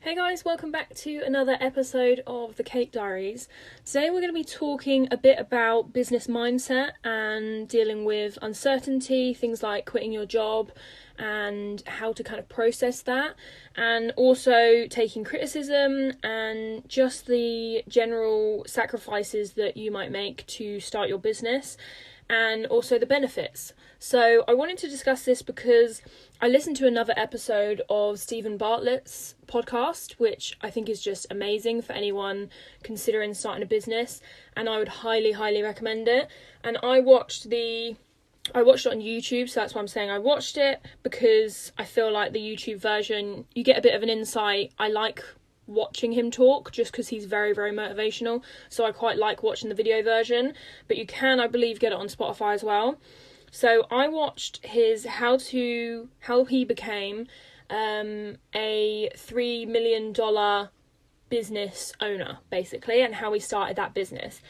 Hey guys, welcome back to another episode of the Cake Diaries. Today we're going to be talking a bit about business mindset and dealing with uncertainty, things like quitting your job and how to kind of process that, and also taking criticism and just the general sacrifices that you might make to start your business, and also the benefits. So I wanted to discuss this because I listened to another episode of Stephen Bartlett's podcast, which I think is just amazing for anyone considering starting a business, and I would highly recommend it. And I watched it on YouTube, so that's why I'm saying I watched it, because I feel like the YouTube version, you get a bit of an insight. I like watching him talk just because he's very motivational, so I quite like watching the video version, but you can, I believe, get it on Spotify as well. So I watched his how he became a $3 million business owner, basically, and how he started that business.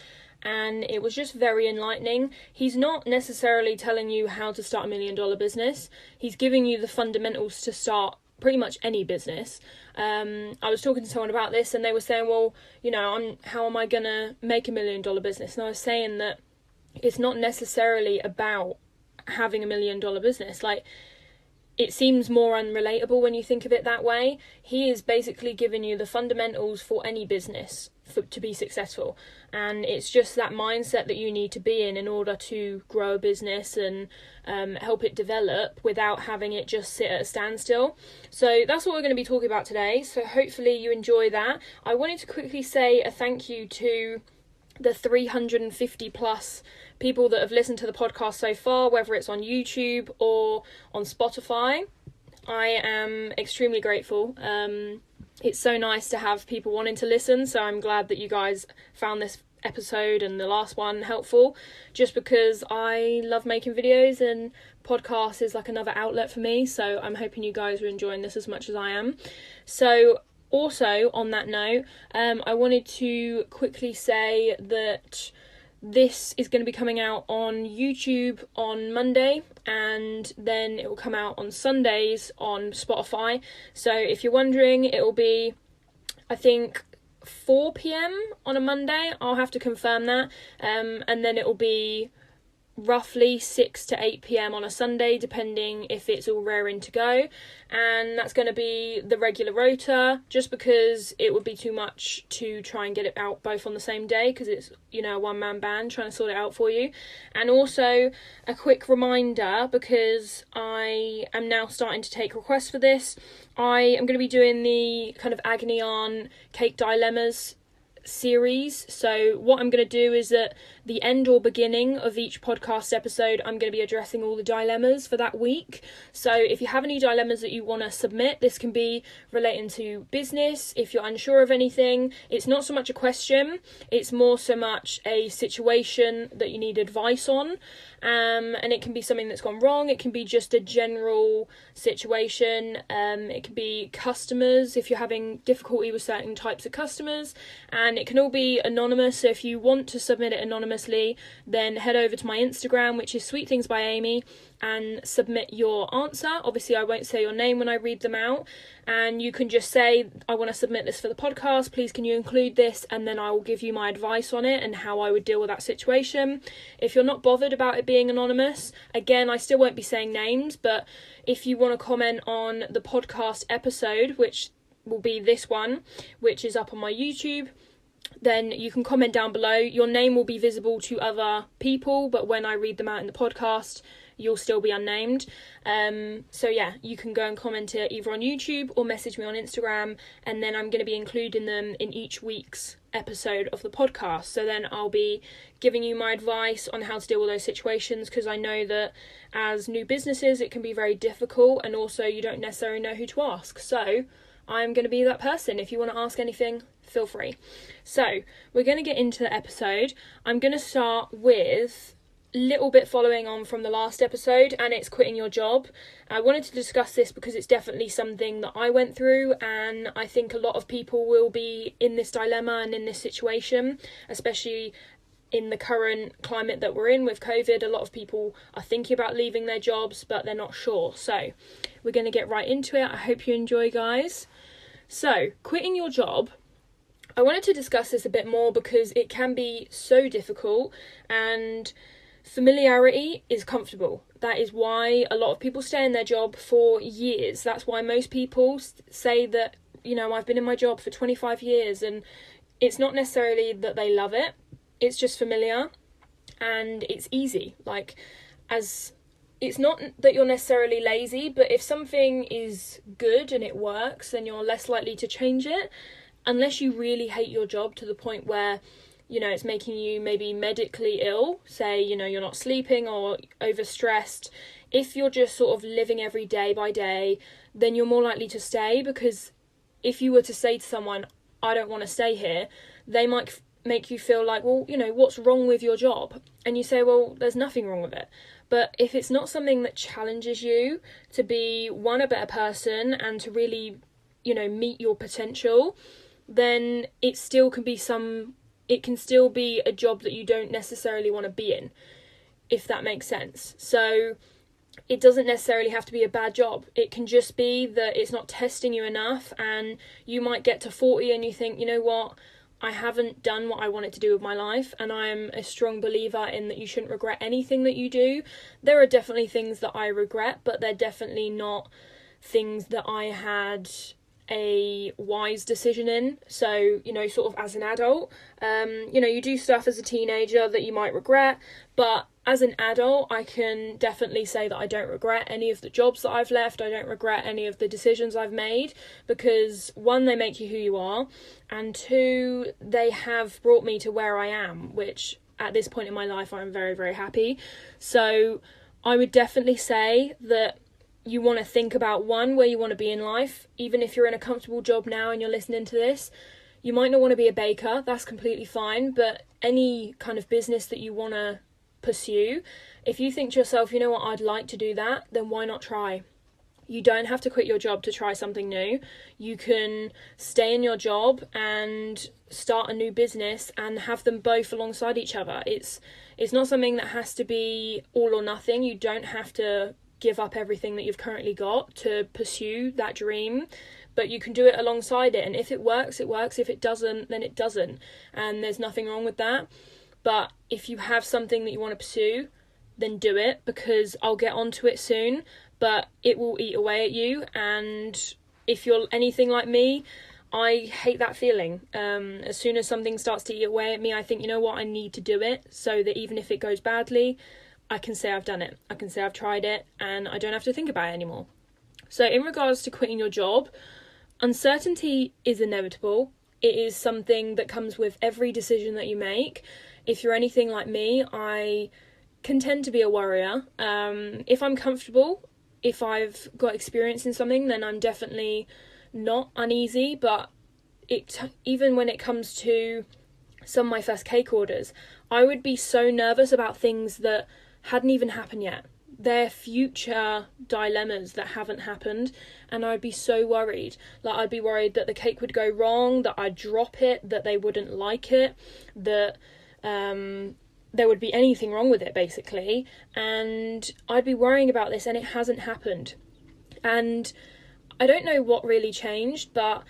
And it was just very enlightening. He's not necessarily telling you how to start $1 million business. He's giving you the fundamentals to start pretty much any business. I was talking to someone about this and they were saying, well, how am I going to make $1 million business? And I was saying that it's not necessarily about having $1 million business. Like, it seems more unrelatable when you think of it that way. He is basically giving you the fundamentals for any business to be successful, and it's just that mindset that you need to be in order to grow a business and help it develop without having it just sit at a standstill. So that's what we're going to be talking about today, so hopefully you enjoy that. I wanted to quickly say a thank you to the 350 plus people that have listened to the podcast so far, whether it's on YouTube or on Spotify. I am extremely grateful. It's so nice to have people wanting to listen, so I'm glad that you guys found this episode and the last one helpful, just because I love making videos and podcasts is like another outlet for me, so I'm hoping you guys are enjoying this as much as I am. So also, on that note, I wanted to quickly say that this is going to be coming out on YouTube on Monday, and then it will come out on Sundays on Spotify. So if you're wondering, it will be, I think, 4 p.m. on a Monday. I'll have to confirm that. And then it will be roughly 6 to 8 p.m. on a Sunday, depending if it's all raring to go. And that's going to be the regular rota, just because it would be too much to try and get it out both on the same day, because it's, a one-man band trying to sort it out for you. And also a quick reminder, because I am now starting to take requests for this, I am going to be doing the kind of agony on Cake Dilemmas series. So what I'm going to do is at the end or beginning of each podcast episode, I'm going to be addressing all the dilemmas for that week. So if you have any dilemmas that you want to submit, this can be relating to business. If you're unsure of anything, it's not so much a question, it's more so much a situation that you need advice on. And it can be something that's gone wrong, it can be just a general situation, it can be customers, if you're having difficulty with certain types of customers, and it can all be anonymous. So if you want to submit it anonymously, then head over to my Instagram, which is sweetthingsbyamy, and submit your answer. Obviously I won't say your name when I read them out, and you can just say, I want to submit this for the podcast, please can you include this, and then I will give you my advice on it and how I would deal with that situation. If you're not bothered about it being anonymous, again, I still won't be saying names, but if you want to comment on the podcast episode, which will be this one, which is up on my YouTube, then you can comment down below. Your name will be visible to other people, but when I read them out in the podcast, you'll still be unnamed. So yeah, you can go and comment it either on YouTube or message me on Instagram, and then I'm going to be including them in each week's episode of the podcast. So then I'll be giving you my advice on how to deal with those situations, because I know that as new businesses it can be very difficult, and also you don't necessarily know who to ask. So I'm going to be that person. If you want to ask anything, feel free. So we're going to get into the episode. I'm going to start with little bit following on from the last episode, and it's quitting your job. I wanted to discuss this because it's definitely something that I went through, and I think a lot of people will be in this dilemma and in this situation, especially in the current climate that we're in with COVID. A lot of people are thinking about leaving their jobs, but they're not sure. So we're going to get right into it. I hope you enjoy, guys. So, quitting your job, I wanted to discuss this a bit more because it can be so difficult, and familiarity is comfortable. That is why a lot of people stay in their job for years. That's why most people say that, I've been in my job for 25 years, and it's not necessarily that they love it. It's just familiar and it's easy. It's not that you're necessarily lazy, but if something is good and it works, then you're less likely to change it, unless you really hate your job to the point where, it's making you maybe medically ill, say, you're not sleeping or overstressed. If you're just sort of living every day by day, then you're more likely to stay, because if you were to say to someone, I don't want to stay here, they might make you feel like, well, what's wrong with your job? And you say, well, there's nothing wrong with it. But if it's not something that challenges you to be, one, a better person and to really, meet your potential, then it still can be it can still be a job that you don't necessarily want to be in, if that makes sense. So it doesn't necessarily have to be a bad job. It can just be that it's not testing you enough, and you might get to 40 and you think, you know what, I haven't done what I wanted to do with my life, and I am a strong believer in that you shouldn't regret anything that you do. There are definitely things that I regret, but they're definitely not things that I had a wise decision in. So, sort of as an adult, you do stuff as a teenager that you might regret, but as an adult, I can definitely say that I don't regret any of the jobs that I've left. I don't regret any of the decisions I've made, because one, they make you who you are, and two, they have brought me to where I am, which at this point in my life, I'm very, very happy. So I would definitely say that you want to think about, one, where you want to be in life. Even if you're in a comfortable job now and you're listening to this, you might not want to be a baker. That's completely fine. But any kind of business that you want to pursue, if you think to yourself, you know what, I'd like to do that, then why not try? You don't have to quit your job to try something new. You can stay in your job and start a new business and have them both alongside each other. It's not something that has to be all or nothing. You don't have to give up everything that you've currently got to pursue that dream, but you can do it alongside it, and if it works, it works. If it doesn't, then it doesn't, and there's nothing wrong with that. But if you have something that you want to pursue, then do it, because I'll get onto it soon, but it will eat away at you. And if you're anything like me, I hate that feeling. As soon as something starts to eat away at me, I think, you know what, I need to do it, so that even if it goes badly, I can say I've done it. I can say I've tried it, and I don't have to think about it anymore. So in regards to quitting your job, uncertainty is inevitable. It is something that comes with every decision that you make. If you're anything like me, I can tend to be a worrier. If I'm comfortable, if I've got experience in something, then I'm definitely not uneasy. But even when it comes to some of my first cake orders, I would be so nervous about things that hadn't even happened yet. They're future dilemmas that haven't happened, and I'd be so worried. I'd be worried that the cake would go wrong, that I'd drop it, that they wouldn't like it, that there would be anything wrong with it, basically. And I'd be worrying about this, and it hasn't happened. And I don't know what really changed, but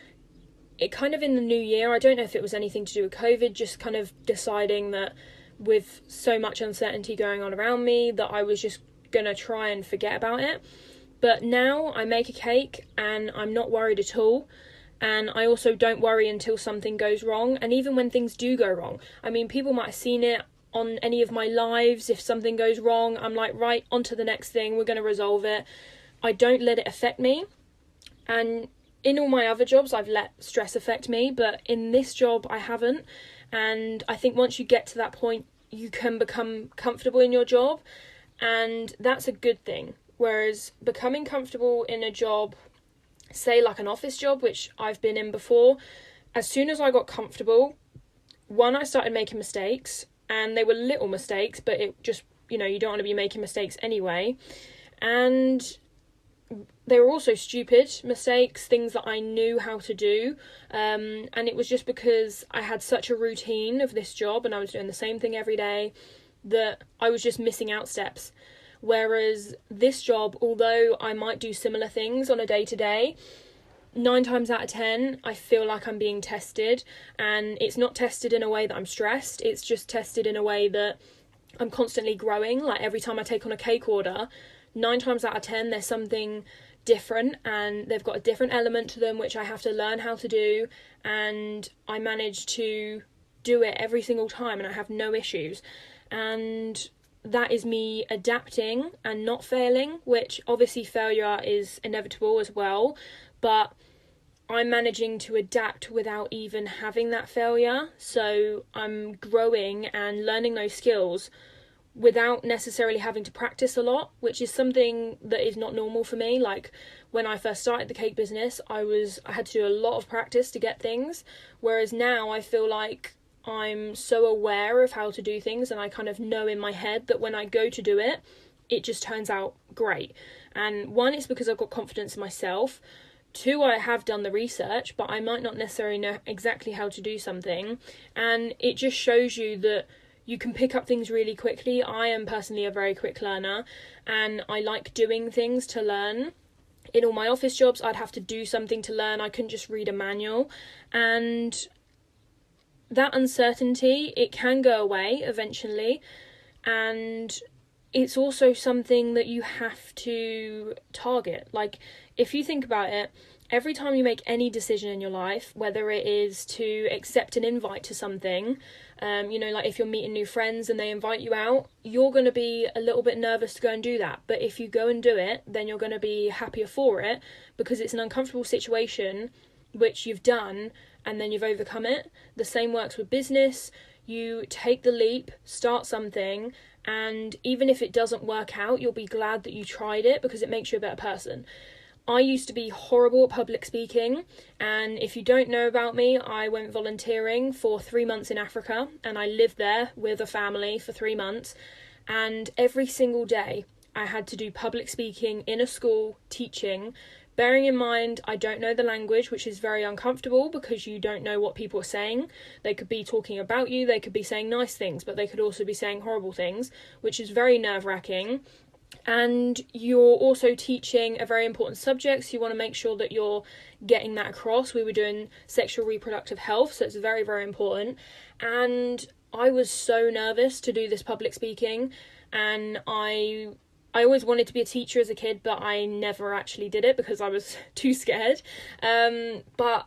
it kind of in the new year, I don't know if it was anything to do with COVID, just kind of deciding that with so much uncertainty going on around me, that I was just going to try and forget about it. But now I make a cake and I'm not worried at all. And I also don't worry until something goes wrong. And even when things do go wrong, I mean, people might have seen it on any of my lives. If something goes wrong, I'm like, right, on to the next thing. We're going to resolve it. I don't let it affect me. And in all my other jobs, I've let stress affect me. But in this job, I haven't. And I think once you get to that point, you can become comfortable in your job, and that's a good thing. Whereas becoming comfortable in a job, say like an office job, which I've been in before, as soon as I got comfortable, one, I started making mistakes, and they were little mistakes, but it just, you don't want to be making mistakes anyway. And they were also stupid mistakes, things that I knew how to do, and it was just because I had such a routine of this job and I was doing the same thing every day that I was just missing out steps. Whereas this job, although I might do similar things on a day-to-day, 9 times out of 10, I feel like I'm being tested, and it's not tested in a way that I'm stressed. It's just tested in a way that I'm constantly growing. Like every time I take on a cake order, 9 times out of 10, there's something different and they've got a different element to them, which I have to learn how to do. And I manage to do it every single time and I have no issues. And that is me adapting and not failing, which obviously failure is inevitable as well. But I'm managing to adapt without even having that failure. So I'm growing and learning those skills without necessarily having to practice a lot, which is something that is not normal for me. Like when I first started the cake business, I had to do a lot of practice to get things, whereas now I feel like I'm so aware of how to do things and I kind of know in my head that when I go to do it, it just turns out great. And one, it's because I've got confidence in myself. Two, I have done the research, but I might not necessarily know exactly how to do something. And it just shows you that you can pick up things really quickly. I am personally a very quick learner and I like doing things to learn. In all my office jobs, I'd have to do something to learn. I couldn't just read a manual. And that uncertainty, it can go away eventually. And it's also something that you have to target. Like, if you think about it, every time you make any decision in your life, whether it is to accept an invite to something, like if you're meeting new friends and they invite you out, you're going to be a little bit nervous to go and do that. But if you go and do it, then you're going to be happier for it because it's an uncomfortable situation which you've done and then you've overcome it. The same works with business. You take the leap, start something, and even if it doesn't work out, you'll be glad that you tried it because it makes you a better person. I used to be horrible at public speaking, and if you don't know about me, I went volunteering for 3 months in Africa, and I lived there with a family for 3 months, and every single day I had to do public speaking in a school, teaching, bearing in mind I don't know the language, which is very uncomfortable because you don't know what people are saying. They could be talking about you, they could be saying nice things, but they could also be saying horrible things, which is very nerve-wracking. And you're also teaching a very important subject, so you want to make sure that you're getting that across. We were doing sexual reproductive health, so it's very, very important. And I was so nervous to do this public speaking, and I always wanted to be a teacher as a kid, but I never actually did it because I was too scared. But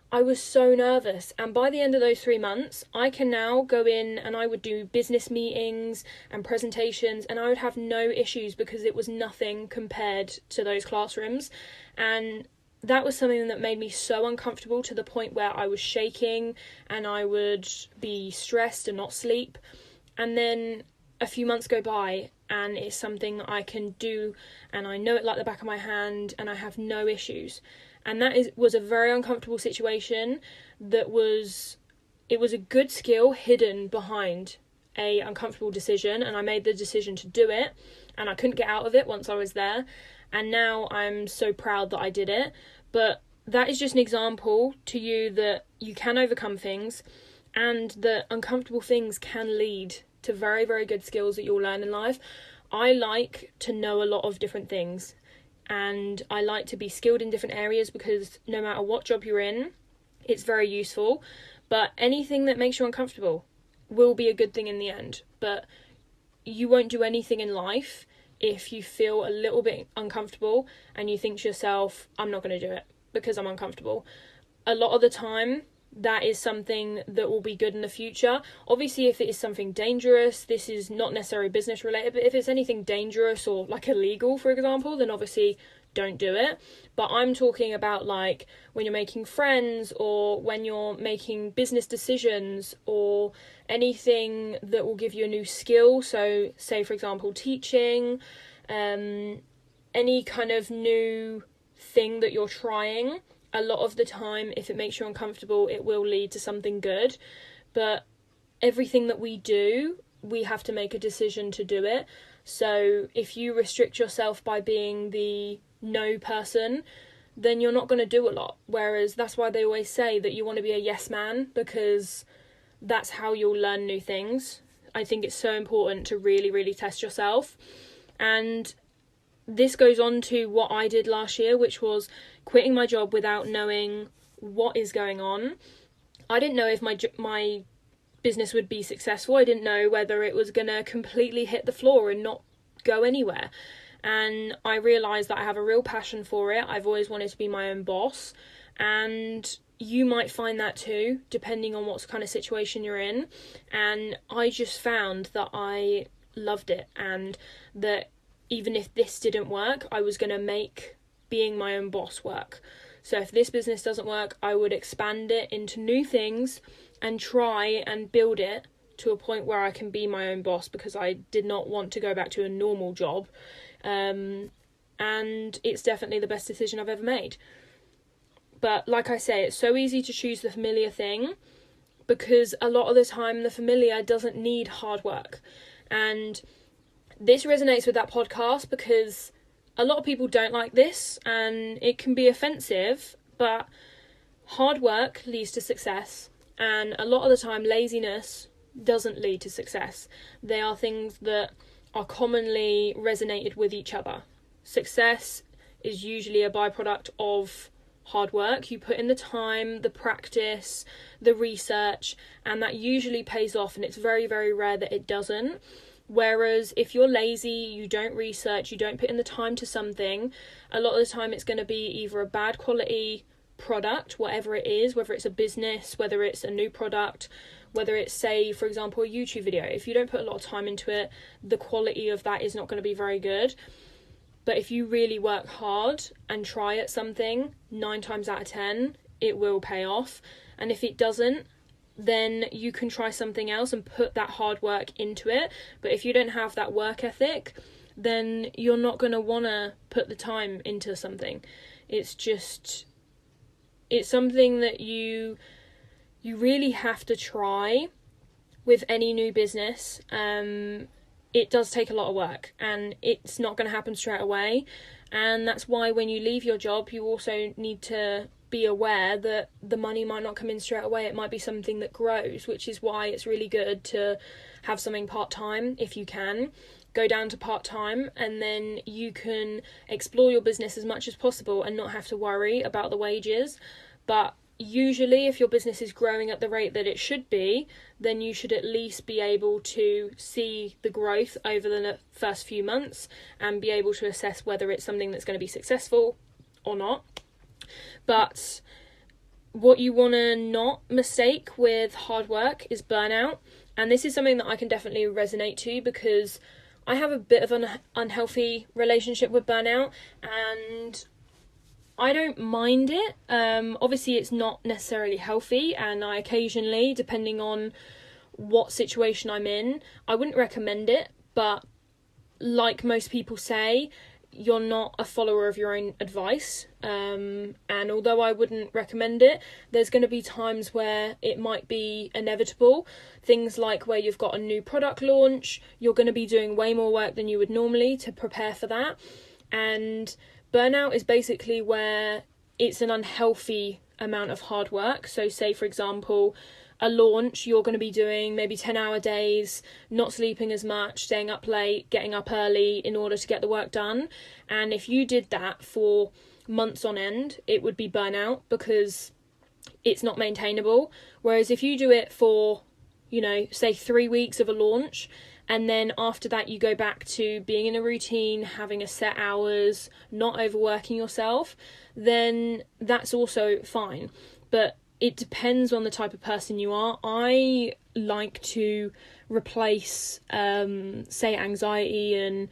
I was so nervous, and by the end of those 3 months, I can now go in and I would do business meetings and presentations, and I would have no issues because it was nothing compared to those classrooms. And that was something that made me so uncomfortable to the point where I was shaking and I would be stressed and not sleep. And then a few months go by and it's something that I can do and I know it like the back of my hand and I have no issues. And that was a very uncomfortable situation it was a good skill hidden behind a uncomfortable decision, and I made the decision to do it and I couldn't get out of it once I was there, and now I'm so proud that I did it. But that is just an example to you that you can overcome things and that uncomfortable things can lead to very, very good skills that you'll learn in life. I like to know a lot of different things. And I like to be skilled in different areas because no matter what job you're in, it's very useful. But anything that makes you uncomfortable will be a good thing in the end. But you won't do anything in life if you feel a little bit uncomfortable and you think to yourself, I'm not going to do it because I'm uncomfortable. A lot of the time, that is something that will be good in the future. Obviously, if it is something dangerous, this is not necessarily business related, but if it's anything dangerous or like illegal, for example, then obviously don't do it. But I'm talking about like when you're making friends or when you're making business decisions or anything that will give you a new skill. So say, for example, teaching, any kind of new thing that you're trying. A lot of the time, if it makes you uncomfortable, it will lead to something good. But everything that we do, we have to make a decision to do it. So if you restrict yourself by being the no person, then you're not going to do a lot. Whereas that's why they always say that you want to be a yes man, because that's how you'll learn new things. I think it's so important to really, really test yourself. And this goes on to what I did last year, which was quitting my job without knowing what is going on. I didn't know if my business would be successful. I didn't know whether it was going to completely hit the floor and not go anywhere. And I realised that I have a real passion for it. I've always wanted to be my own boss, and you might find that too, depending on what kind of situation you're in. And I just found that I loved it, and that even if this didn't work, I was going to make being my own boss work. So if this business doesn't work, I would expand it into new things and try and build it to a point where I can be my own boss, because I did not want to go back to a normal job. And it's definitely the best decision I've ever made. But like I say, it's so easy to choose the familiar thing, because a lot of the time the familiar doesn't need hard work. And this resonates with that podcast because a lot of people don't like this, and it can be offensive, but hard work leads to success, and a lot of the time laziness doesn't lead to success. They are things that are commonly resonated with each other. Success is usually a byproduct of hard work. You put in the time, the practice, the research, and that usually pays off, and it's very, very rare that it doesn't. Whereas if you're lazy, you don't research, you don't put in the time to something, a lot of the time it's going to be either a bad quality product, whatever it is, whether it's a business, whether it's a new product, whether it's, say, for example, a YouTube video. If you don't put a lot of time into it, the quality of that is not going to be very good. But if you really work hard and try at something, 9 times out of 10, it will pay off. And if it doesn't, then you can try something else and put that hard work into it. But if you don't have that work ethic, then you're not going to want to put the time into something. It's something that you really have to try with any new business. It does take a lot of work, and it's not going to happen straight away. And that's why when you leave your job, you also need to be aware that the money might not come in straight away. It might be something that grows, which is why it's really good to have something part-time if you can. Go down to part-time, and then you can explore your business as much as possible and not have to worry about the wages. But usually if your business is growing at the rate that it should be, then you should at least be able to see the growth over the first few months and be able to assess whether it's something that's going to be successful or not. But what you want to not mistake with hard work is burnout. And this is something that I can definitely resonate to, because I have a bit of an unhealthy relationship with burnout, and I don't mind it. Obviously it's not necessarily healthy, and I occasionally, depending on what situation I'm in, I wouldn't recommend it. But like most people say, you're not a follower of your own advice. And although I wouldn't recommend it, there's going to be times where it might be inevitable. Things like where you've got a new product launch, you're going to be doing way more work than you would normally to prepare for that. And burnout is basically where it's an unhealthy amount of hard work. So say, for example, a launch, you're going to be doing maybe 10-hour days, not sleeping as much, staying up late, getting up early in order to get the work done. And if you did that for months on end, it would be burnout, because it's not maintainable. Whereas if you do it for, say 3 weeks of a launch, and then after that you go back to being in a routine, having a set hours, not overworking yourself, then that's also fine. But it depends on the type of person you are. I like to replace, say, anxiety and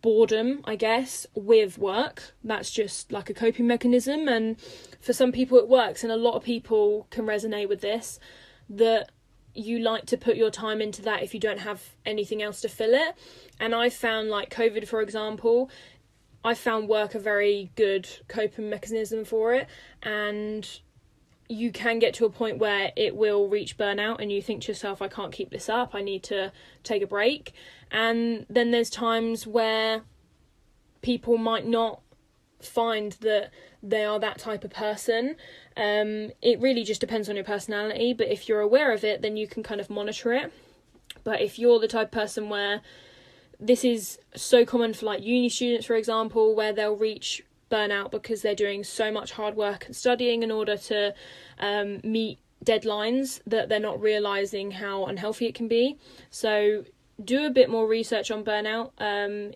boredom, I guess, with work. That's just like a coping mechanism, and for some people it works, and a lot of people can resonate with this, that you like to put your time into that if you don't have anything else to fill it. And I found, like COVID, for example, I found work a very good coping mechanism for it. And you can get to a point where it will reach burnout and you think to yourself, I can't keep this up, I need to take a break. And then there's times where people might not find that they are that type of person. It really just depends on your personality, but if you're aware of it, then you can kind of monitor it. But if you're the type of person where, this is so common for like uni students, for example, where they'll reach burnout because they're doing so much hard work and studying in order to meet deadlines that they're not realising how unhealthy it can be. So do a bit more research on burnout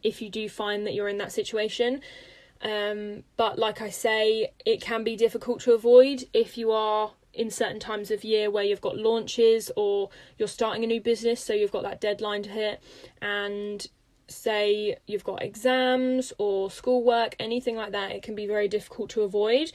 if you do find that you're in that situation. But like I say, it can be difficult to avoid if you are in certain times of year where you've got launches or you're starting a new business, so you've got that deadline to hit, and say you've got exams or schoolwork, anything like that, it can be very difficult to avoid.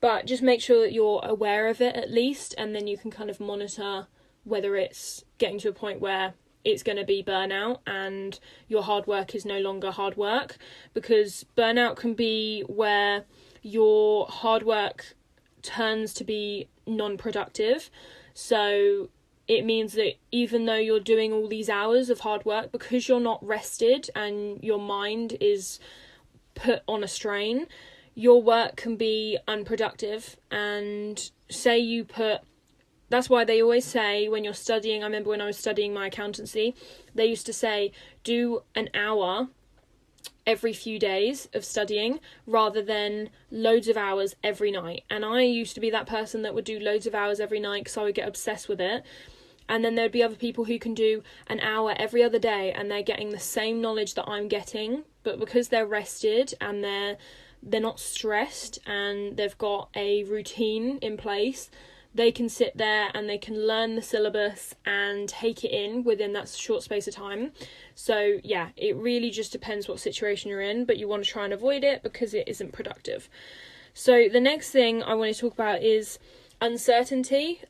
But just make sure that you're aware of it at least, and then you can kind of monitor whether it's getting to a point where it's going to be burnout and your hard work is no longer hard work. Because burnout can be where your hard work turns to be non-productive. So it means that even though you're doing all these hours of hard work, because you're not rested and your mind is put on a strain, your work can be unproductive. And say you put... That's why they always say when you're studying, I remember when I was studying my accountancy, they used to say, do an hour every few days of studying rather than loads of hours every night. And I used to be that person that would do loads of hours every night because I would get obsessed with it. And then there'd be other people who can do an hour every other day and they're getting the same knowledge that I'm getting, but because they're rested and they're not stressed and they've got a routine in place, they can sit there and they can learn the syllabus and take it in within that short space of time. So yeah, it really just depends what situation you're in, but you want to try and avoid it because it isn't productive. So the next thing I want to talk about is uncertainty,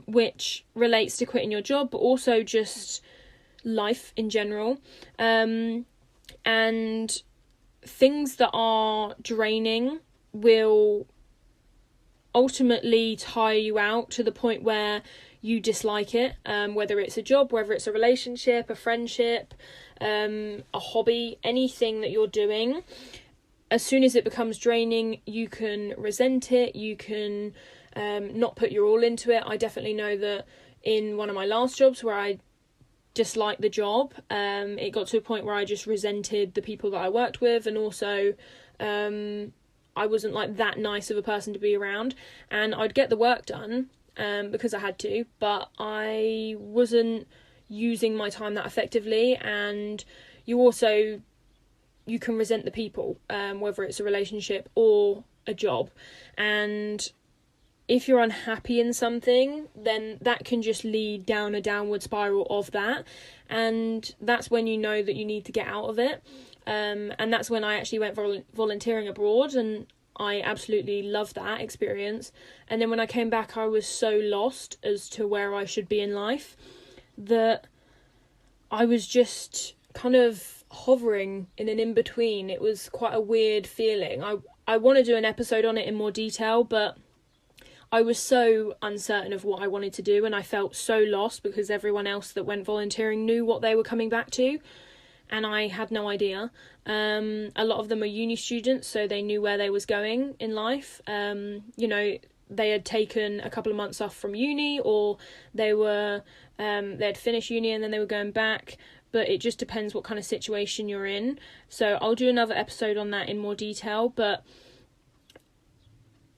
which relates to quitting your job, but also just life in general. And things that are draining will ultimately tire you out to the point where you dislike it, whether it's a job, whether it's a relationship, a friendship, a hobby, anything that you're doing. As soon as it becomes draining, you can resent it, you can not put your all into it. I definitely know that in one of my last jobs where I disliked the job, it got to a point where I just resented the people that I worked with, and also I wasn't like that nice of a person to be around, and I'd get the work done because I had to, but I wasn't using my time that effectively. And you can resent the people, whether it's a relationship or a job, and if you're unhappy in something, then that can just lead down a downward spiral of that, and that's when you know that you need to get out of it. And that's when I actually went volunteering abroad, and I absolutely loved that experience. And then when I came back, I was so lost as to where I should be in life that I was just kind of hovering in an in-between. It was quite a weird feeling. I want to do an episode on it in more detail, but I was so uncertain of what I wanted to do, and I felt so lost because everyone else that went volunteering knew what they were coming back to, and I had no idea. A lot of them are uni students, so they knew where they was going in life. They had taken a couple of months off from uni, or they'd finished uni and then they were going back. But it just depends what kind of situation you're in. So I'll do another episode on that in more detail. But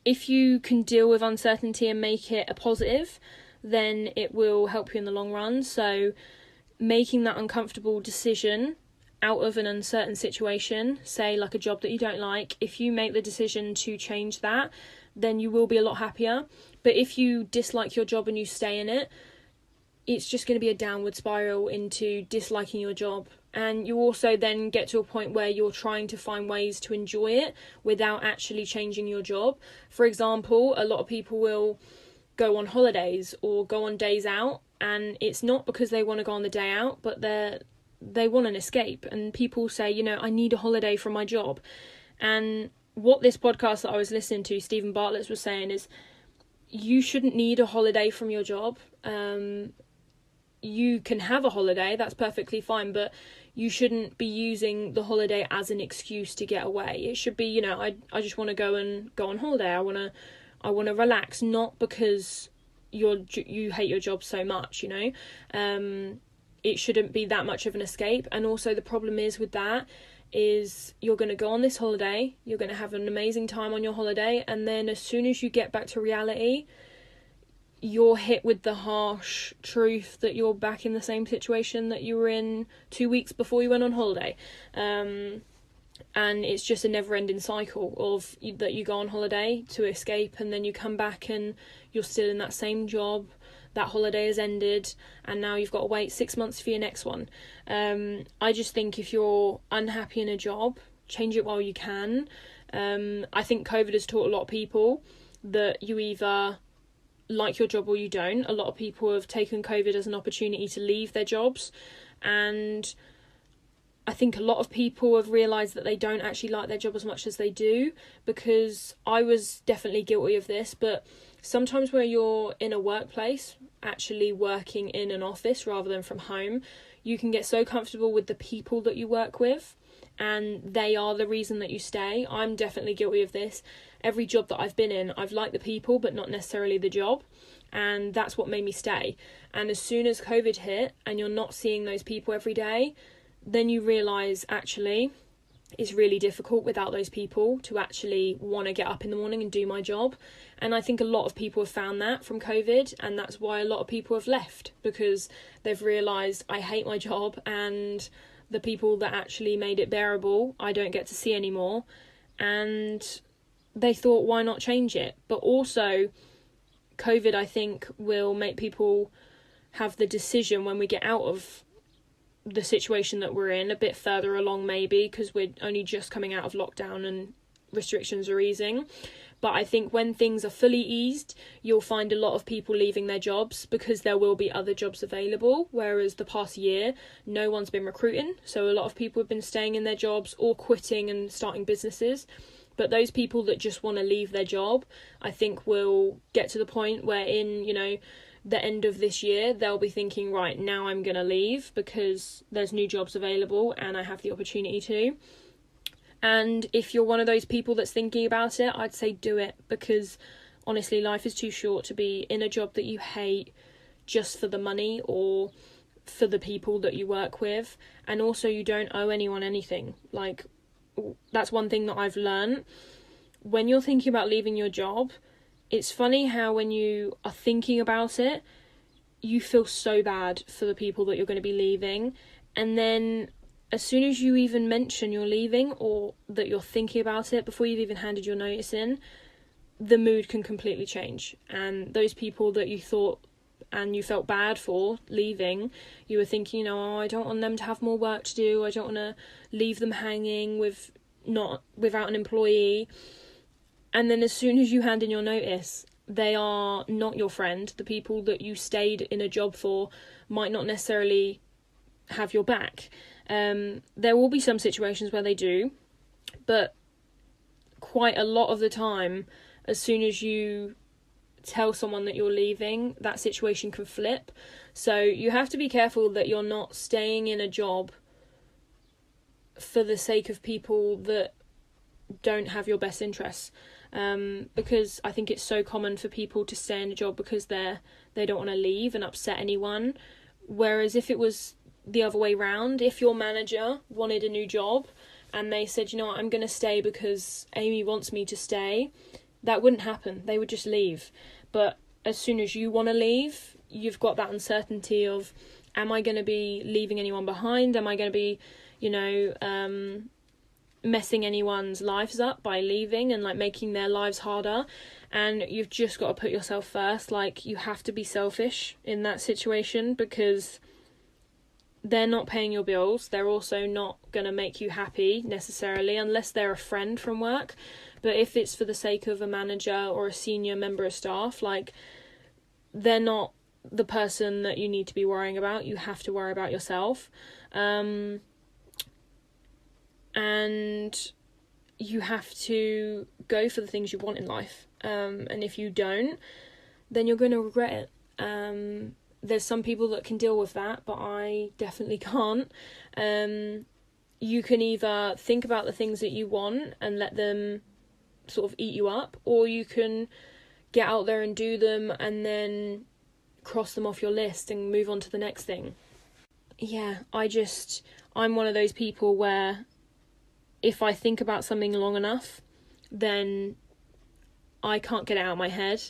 if you can deal with uncertainty and make it a positive, then it will help you in the long run. So making that uncomfortable decision out of an uncertain situation, say like a job that you don't like, if you make the decision to change that, then you will be a lot happier. But if you dislike your job and you stay in it, it's just going to be a downward spiral into disliking your job. And you also then get to a point where you're trying to find ways to enjoy it without actually changing your job. For example, a lot of people will go on holidays or go on days out, and it's not because they want to go on the day out, but they want an escape. And people say, I need a holiday from my job. And what this podcast that I was listening to, Stephen Bartlett's, was saying is, you shouldn't need a holiday from your job. You can have a holiday, that's perfectly fine, but you shouldn't be using the holiday as an excuse to get away. It should be, I just want to go on holiday. I want to relax, not because you hate your job so much. It shouldn't be that much of an escape. And also the problem is with that is you're going to go on this holiday, you're going to have an amazing time on your holiday, and then as soon as you get back to reality, you're hit with the harsh truth that you're back in the same situation that you were in 2 weeks before you went on holiday. And it's just a never-ending cycle of that you go on holiday to escape, and then you come back and you're still in that same job. That holiday has ended, and now you've got to wait 6 months for your next one. I just think if you're unhappy in a job, change it while you can. I think COVID has taught a lot of people that you either like your job or you don't. A lot of people have taken COVID as an opportunity to leave their jobs, and I think a lot of people have realised that they don't actually like their job as much as they do, because I was definitely guilty of this, but sometimes where you're in a workplace, actually working in an office rather than from home, you can get so comfortable with the people that you work with, and they are the reason that you stay. I'm definitely guilty of this. Every job that I've been in, I've liked the people, but not necessarily the job, and that's what made me stay. And as soon as COVID hit and you're not seeing those people every day, then you realise actually it's really difficult without those people to actually want to get up in the morning and do my job. And I think a lot of people have found that from COVID, and that's why a lot of people have left, because they've realised I hate my job, and the people that actually made it bearable I don't get to see anymore, and they thought, why not change it? But also COVID, I think, will make people have the decision when we get out of the situation that we're in, a bit further along maybe, because we're only just coming out of lockdown and restrictions are easing. But I think when things are fully eased, you'll find a lot of people leaving their jobs because there will be other jobs available, whereas the past year no one's been recruiting, so a lot of people have been staying in their jobs or quitting and starting businesses. But those people that just want to leave their job, I think will get to the point where in, the end of this year, they'll be thinking, right, now I'm going to leave because there's new jobs available and I have the opportunity to. And if you're one of those people that's thinking about it, I'd say do it, because honestly, life is too short to be in a job that you hate just for the money or for the people that you work with. And also, you don't owe anyone anything. Like, that's one thing that I've learned. When you're thinking about leaving your job, it's funny how when you are thinking about it, you feel so bad for the people that you're going to be leaving. And then as soon as you even mention you're leaving or that you're thinking about it before you've even handed your notice in, the mood can completely change. And those people that you thought and you felt bad for leaving, you were thinking, I don't want them to have more work to do. I don't want to leave them hanging without an employee. And then as soon as you hand in your notice, they are not your friend. The people that you stayed in a job for might not necessarily have your back. There will be some situations where they do, but quite a lot of the time, as soon as you tell someone that you're leaving, that situation can flip. So you have to be careful that you're not staying in a job for the sake of people that don't have your best interests. Because I think it's so common for people to stay in a job because they don't want to leave and upset anyone. Whereas if it was the other way round, if your manager wanted a new job and they said, I'm going to stay because Amy wants me to stay, that wouldn't happen. They would just leave. But as soon as you want to leave, you've got that uncertainty of, am I going to be leaving anyone behind? Am I going to be, messing anyone's lives up by leaving and making their lives harder? And you've just got to put yourself first. You have to be selfish in that situation, because they're not paying your bills. They're also not going to make you happy necessarily, unless they're a friend from work. But if it's for the sake of a manager or a senior member of staff, they're not the person that you need to be worrying about. You have to worry about yourself. And you have to go for the things you want in life. And if you don't, then you're going to regret it. There's some people that can deal with that, but I definitely can't. You can either think about the things that you want and let them sort of eat you up, or you can get out there and do them and then cross them off your list and move on to the next thing. I'm one of those people where if I think about something long enough, then I can't get it out of my head.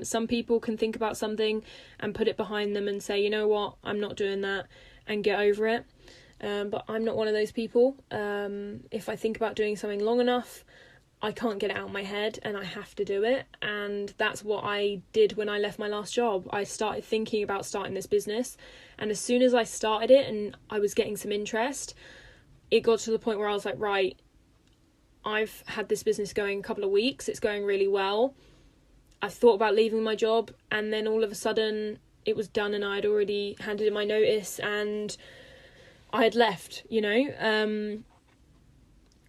Some people can think about something and put it behind them and say, you know what, I'm not doing that, and get over it. But I'm not one of those people. If I think about doing something long enough, I can't get it out of my head and I have to do it. And that's what I did when I left my last job. I started thinking about starting this business, and as soon as I started it and I was getting some interest, it got to the point where I was like, right, I've had this business going a couple of weeks, it's going really well. I thought about leaving my job, and then all of a sudden it was done and I had already handed in my notice and I had left,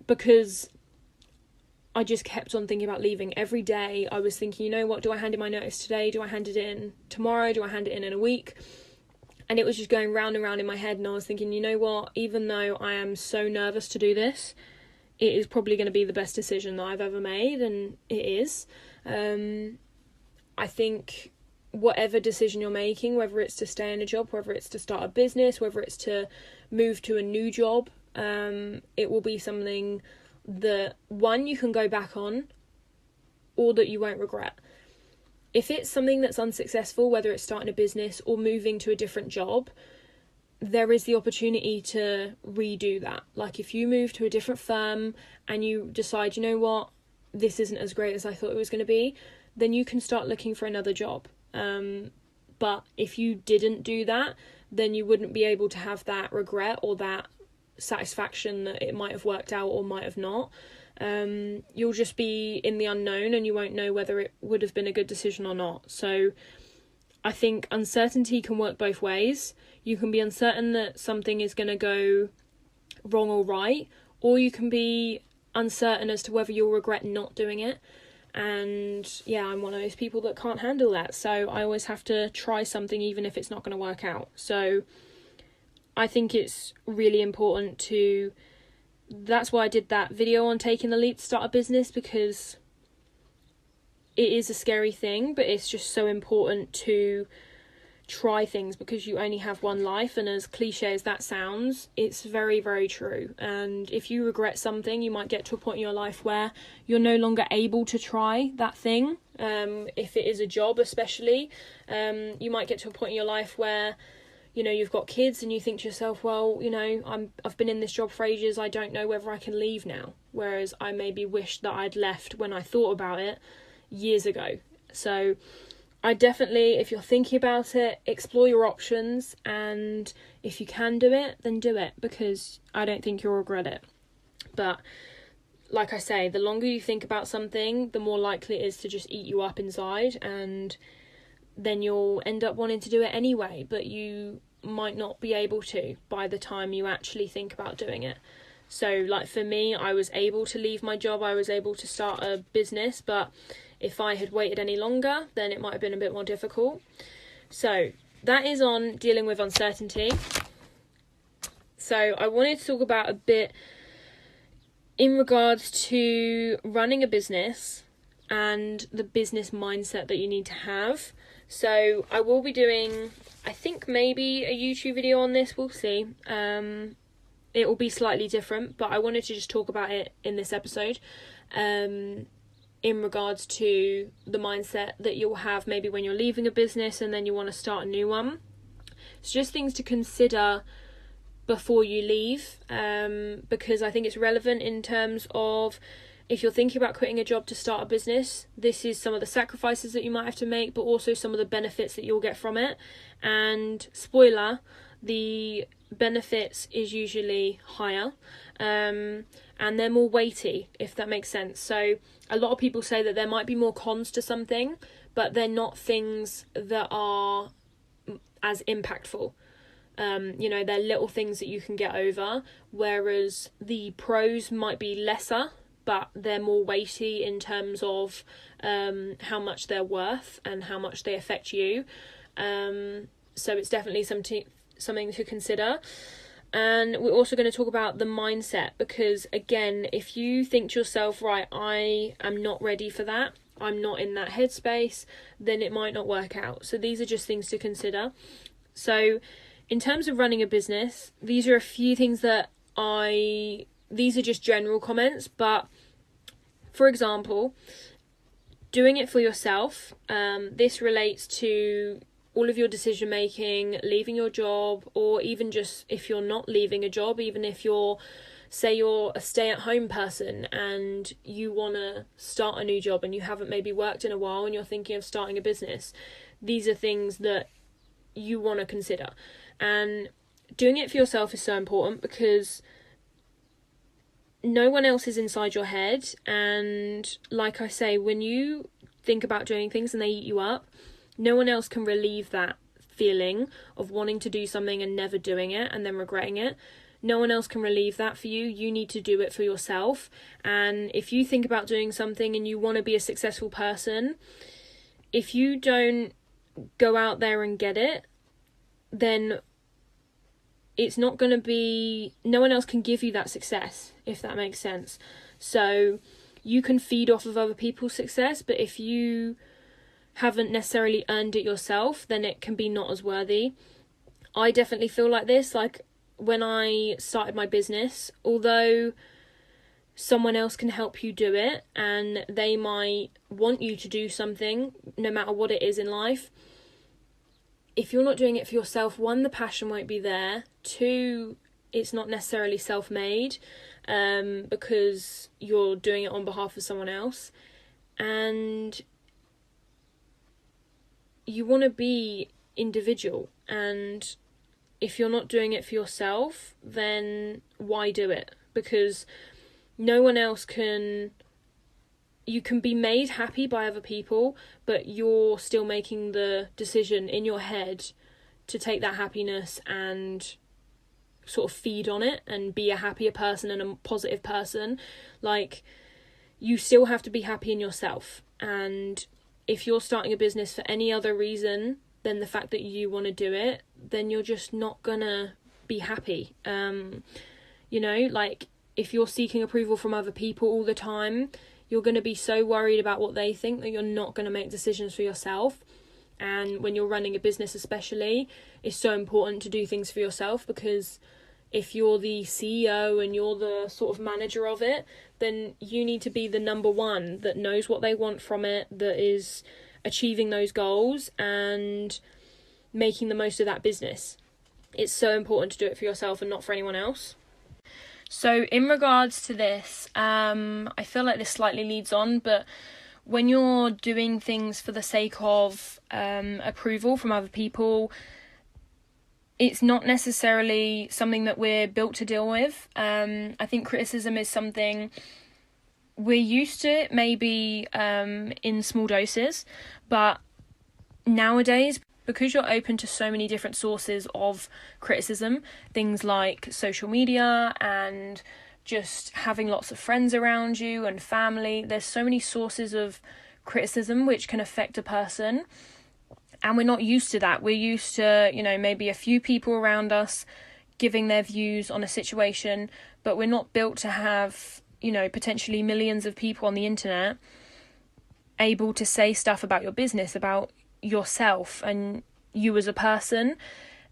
because I just kept on thinking about leaving. Every day I was thinking, you know what, do I hand in my notice today? Do I hand it in tomorrow? Do I hand it in a week? And it was just going round and round in my head, and I was thinking, you know what, even though I am so nervous to do this, it is probably going to be the best decision that I've ever made, and it is. I think whatever decision you're making, whether it's to stay in a job, whether it's to start a business, whether it's to move to a new job, it will be something that, one, you can go back on, or that you won't regret. If it's something that's unsuccessful, whether it's starting a business or moving to a different job, there is the opportunity to redo that. Like if you move to a different firm and you decide, you know what, this isn't as great as I thought it was going to be, then you can start looking for another job. But if you didn't do that, then you wouldn't be able to have that regret or that satisfaction that it might have worked out or might have not. You'll just be in the unknown and you won't know whether it would have been a good decision or not. So I think uncertainty can work both ways. You can be uncertain that something is going to go wrong or right, or you can be uncertain as to whether you'll regret not doing it. And yeah, I'm one of those people that can't handle that. So I always have to try something even if it's not going to work out. So I think it's really important to... That's why I did that video on taking the leap to start a business, because it is a scary thing, but it's just so important to try things because you only have one life. And as cliche as that sounds, it's very, very true. And if you regret something, you might get to a point in your life where you're no longer able to try that thing. If it is a job especially, you might get to a point in your life where, you know, you've got kids and you think to yourself, well, you know, I've been in this job for ages, I don't know whether I can leave now. Whereas I maybe wished that I'd left when I thought about it years ago. So I definitely, if you're thinking about it, explore your options, and if you can do it, then do it, because I don't think you'll regret it. But like I say, the longer you think about something, the more likely it is to just eat you up inside, and then you'll end up wanting to do it anyway, but you might not be able to by the time you actually think about doing it. So like for me, I was able to leave my job, I was able to start a business, but if I had waited any longer, then it might have been a bit more difficult. So that is on dealing with uncertainty. So I wanted to talk about a bit in regards to running a business and the business mindset that you need to have. So I will be doing, I think maybe a YouTube video on this, we'll see. It will be slightly different, but I wanted to just talk about it in this episode. In regards to the mindset that you'll have maybe when you're leaving a business and then you want to start a new one. It's just things to consider before you leave, because I think it's relevant in terms of if you're thinking about quitting a job to start a business, this is some of the sacrifices that you might have to make, but also some of the benefits that you'll get from it. And spoiler, the benefits is usually higher, and they're more weighty, if that makes sense. So a lot of people say that there might be more cons to something, but they're not things that are as impactful. You know, they're little things that you can get over, whereas the pros might be lesser, but they're more weighty in terms of how much they're worth and how much they affect you. So it's definitely something to consider. And we're also going to talk about the mindset, because again, if you think to yourself, right, I am not ready for that, I'm not in that headspace, then it might not work out. So these are just things to consider. So in terms of running a business, these are a few things that I these are just general comments, but for example, doing it for yourself, this relates to all of your decision making, leaving your job, or even just if you're not leaving a job, even if say you're a stay-at-home person and you want to start a new job and you haven't maybe worked in a while and you're thinking of starting a business. These are things that you want to consider. And doing it for yourself is so important because no one else is inside your head. And like I say, when you think about doing things and they eat you up, no one else can relieve that feeling of wanting to do something and never doing it and then regretting it. No one else can relieve that for you. You need to do it for yourself. And if you think about doing something and you want to be a successful person, if you don't go out there and get it, then it's not going to be, no one else can give you that success, if that makes sense. So you can feed off of other people's success, but if you haven't necessarily earned it yourself, then it can be not as worthy. I definitely feel like this. Like when I started my business, although someone else can help you do it and they might want you to do something, no matter what it is in life, if you're not doing it for yourself, one, the passion won't be there. Two, it's not necessarily self-made because you're doing it on behalf of someone else. And you want to be individual. And if you're not doing it for yourself, then why do it? Because no one else can... You can be made happy by other people, but you're still making the decision in your head to take that happiness and sort of feed on it and be a happier person and a positive person. Like, you still have to be happy in yourself. And if you're starting a business for any other reason than the fact that you want to do it, then you're just not gonna be happy. You know, like if you're seeking approval from other people all the time, you're going to be so worried about what they think that you're not going to make decisions for yourself. And when you're running a business especially, it's so important to do things for yourself, because if you're the CEO and you're the sort of manager of it, then you need to be the number one that knows what they want from it, that is achieving those goals and making the most of that business. It's so important to do it for yourself and not for anyone else. So in regards to this, I feel like this slightly leads on, but when you're doing things for the sake of approval from other people, it's not necessarily something that we're built to deal with. I think criticism is something we're used to, it maybe in small doses, but nowadays, because you're open to so many different sources of criticism, things like social media and just having lots of friends around you and family, there's so many sources of criticism which can affect a person. And we're not used to that. We're used to, maybe a few people around us giving their views on a situation, but we're not built to have, potentially millions of people on the internet able to say stuff about your business, about yourself and you as a person.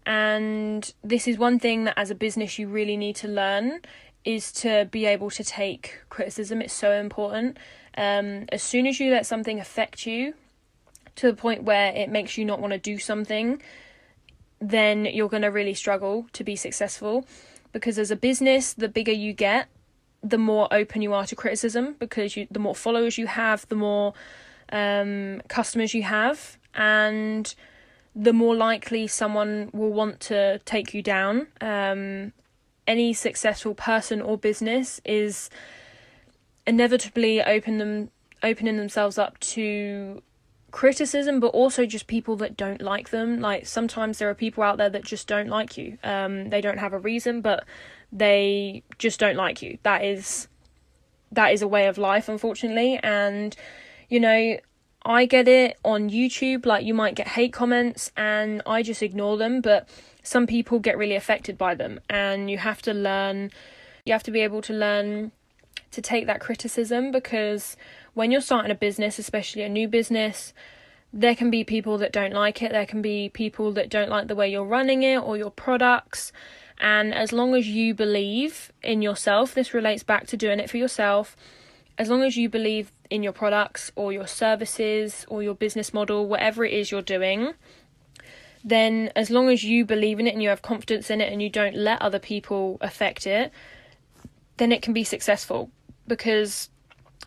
And this is one thing that as a business you really need to learn, is to be able to take criticism. It's so important. As soon as you let something affect you to the point where it makes you not want to do something, then you're going to really struggle to be successful. Because as a business, the bigger you get, the more open you are to criticism, because the more followers you have, the more customers you have, and the more likely someone will want to take you down. Any successful person or business is inevitably opening themselves up to criticism, but also just people that don't like them. Like, sometimes there are people out there that just don't like you. They don't have a reason, but they just don't like you. That is a way of life, unfortunately. And I get it on YouTube, like you might get hate comments and I just ignore them, but some people get really affected by them, and you have to be able to learn to take that criticism, because when you're starting a business, especially a new business, there can be people that don't like it. There can be people that don't like the way you're running it or your products, And as long as you believe in yourself, this relates back to doing it for yourself. As long as you believe in your products or your services or your business model, whatever it is you're doing, then as long as you believe in it and you have confidence in it and you don't let other people affect it, then it can be successful, because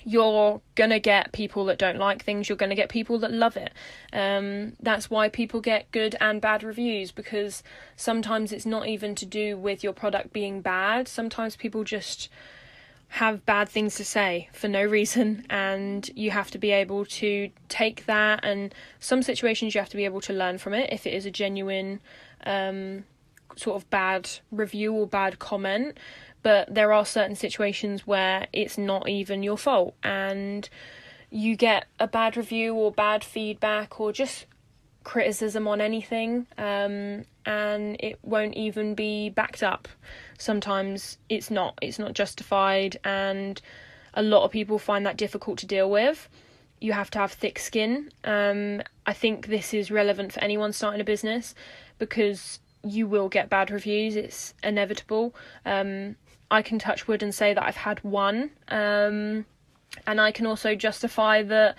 you're going to get people that don't like things, you're going to get people that love it. That's why people get good and bad reviews, because sometimes it's not even to do with your product being bad. Sometimes people just have bad things to say for no reason, and you have to be able to take that, and some situations you have to be able to learn from it if it is a genuine sort of bad review or bad comment. But there are certain situations where it's not even your fault and you get a bad review or bad feedback or just criticism on anything, and it won't even be backed up. Sometimes it's not justified, and a lot of people find that difficult to deal with. You have to have thick skin. I think this is relevant for anyone starting a business, because you will get bad reviews. It's inevitable. I can touch wood and say that I've had one, and I can also justify that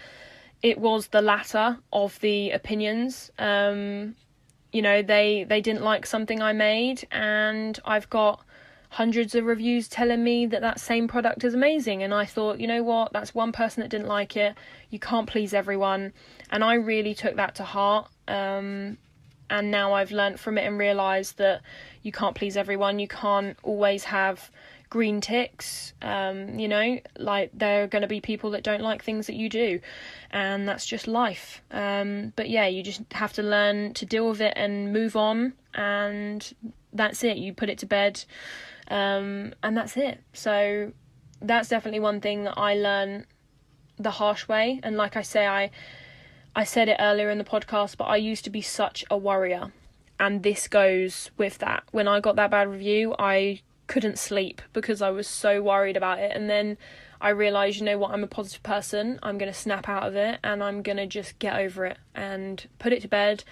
it was the latter of the opinions. They didn't like something I made, and I've got hundreds of reviews telling me that same product is amazing, and I thought, you know what, that's one person that didn't like it. You can't please everyone, and I really took that to heart. And now I've learnt from it and realised that you can't please everyone. You can't always have green ticks. Like, there are going to be people that don't like things that you do, and that's just life. But yeah, you just have to learn to deal with it and move on, and that's it. You put it to bed, and that's it. So that's definitely one thing that I learned the harsh way. And like I say, I said it earlier in the podcast, but I used to be such a worrier, and this goes with that. When I got that bad review, I couldn't sleep because I was so worried about it. And then I realised, you know what, I'm a positive person. I'm going to snap out of it, and I'm going to just get over it and put it to bed.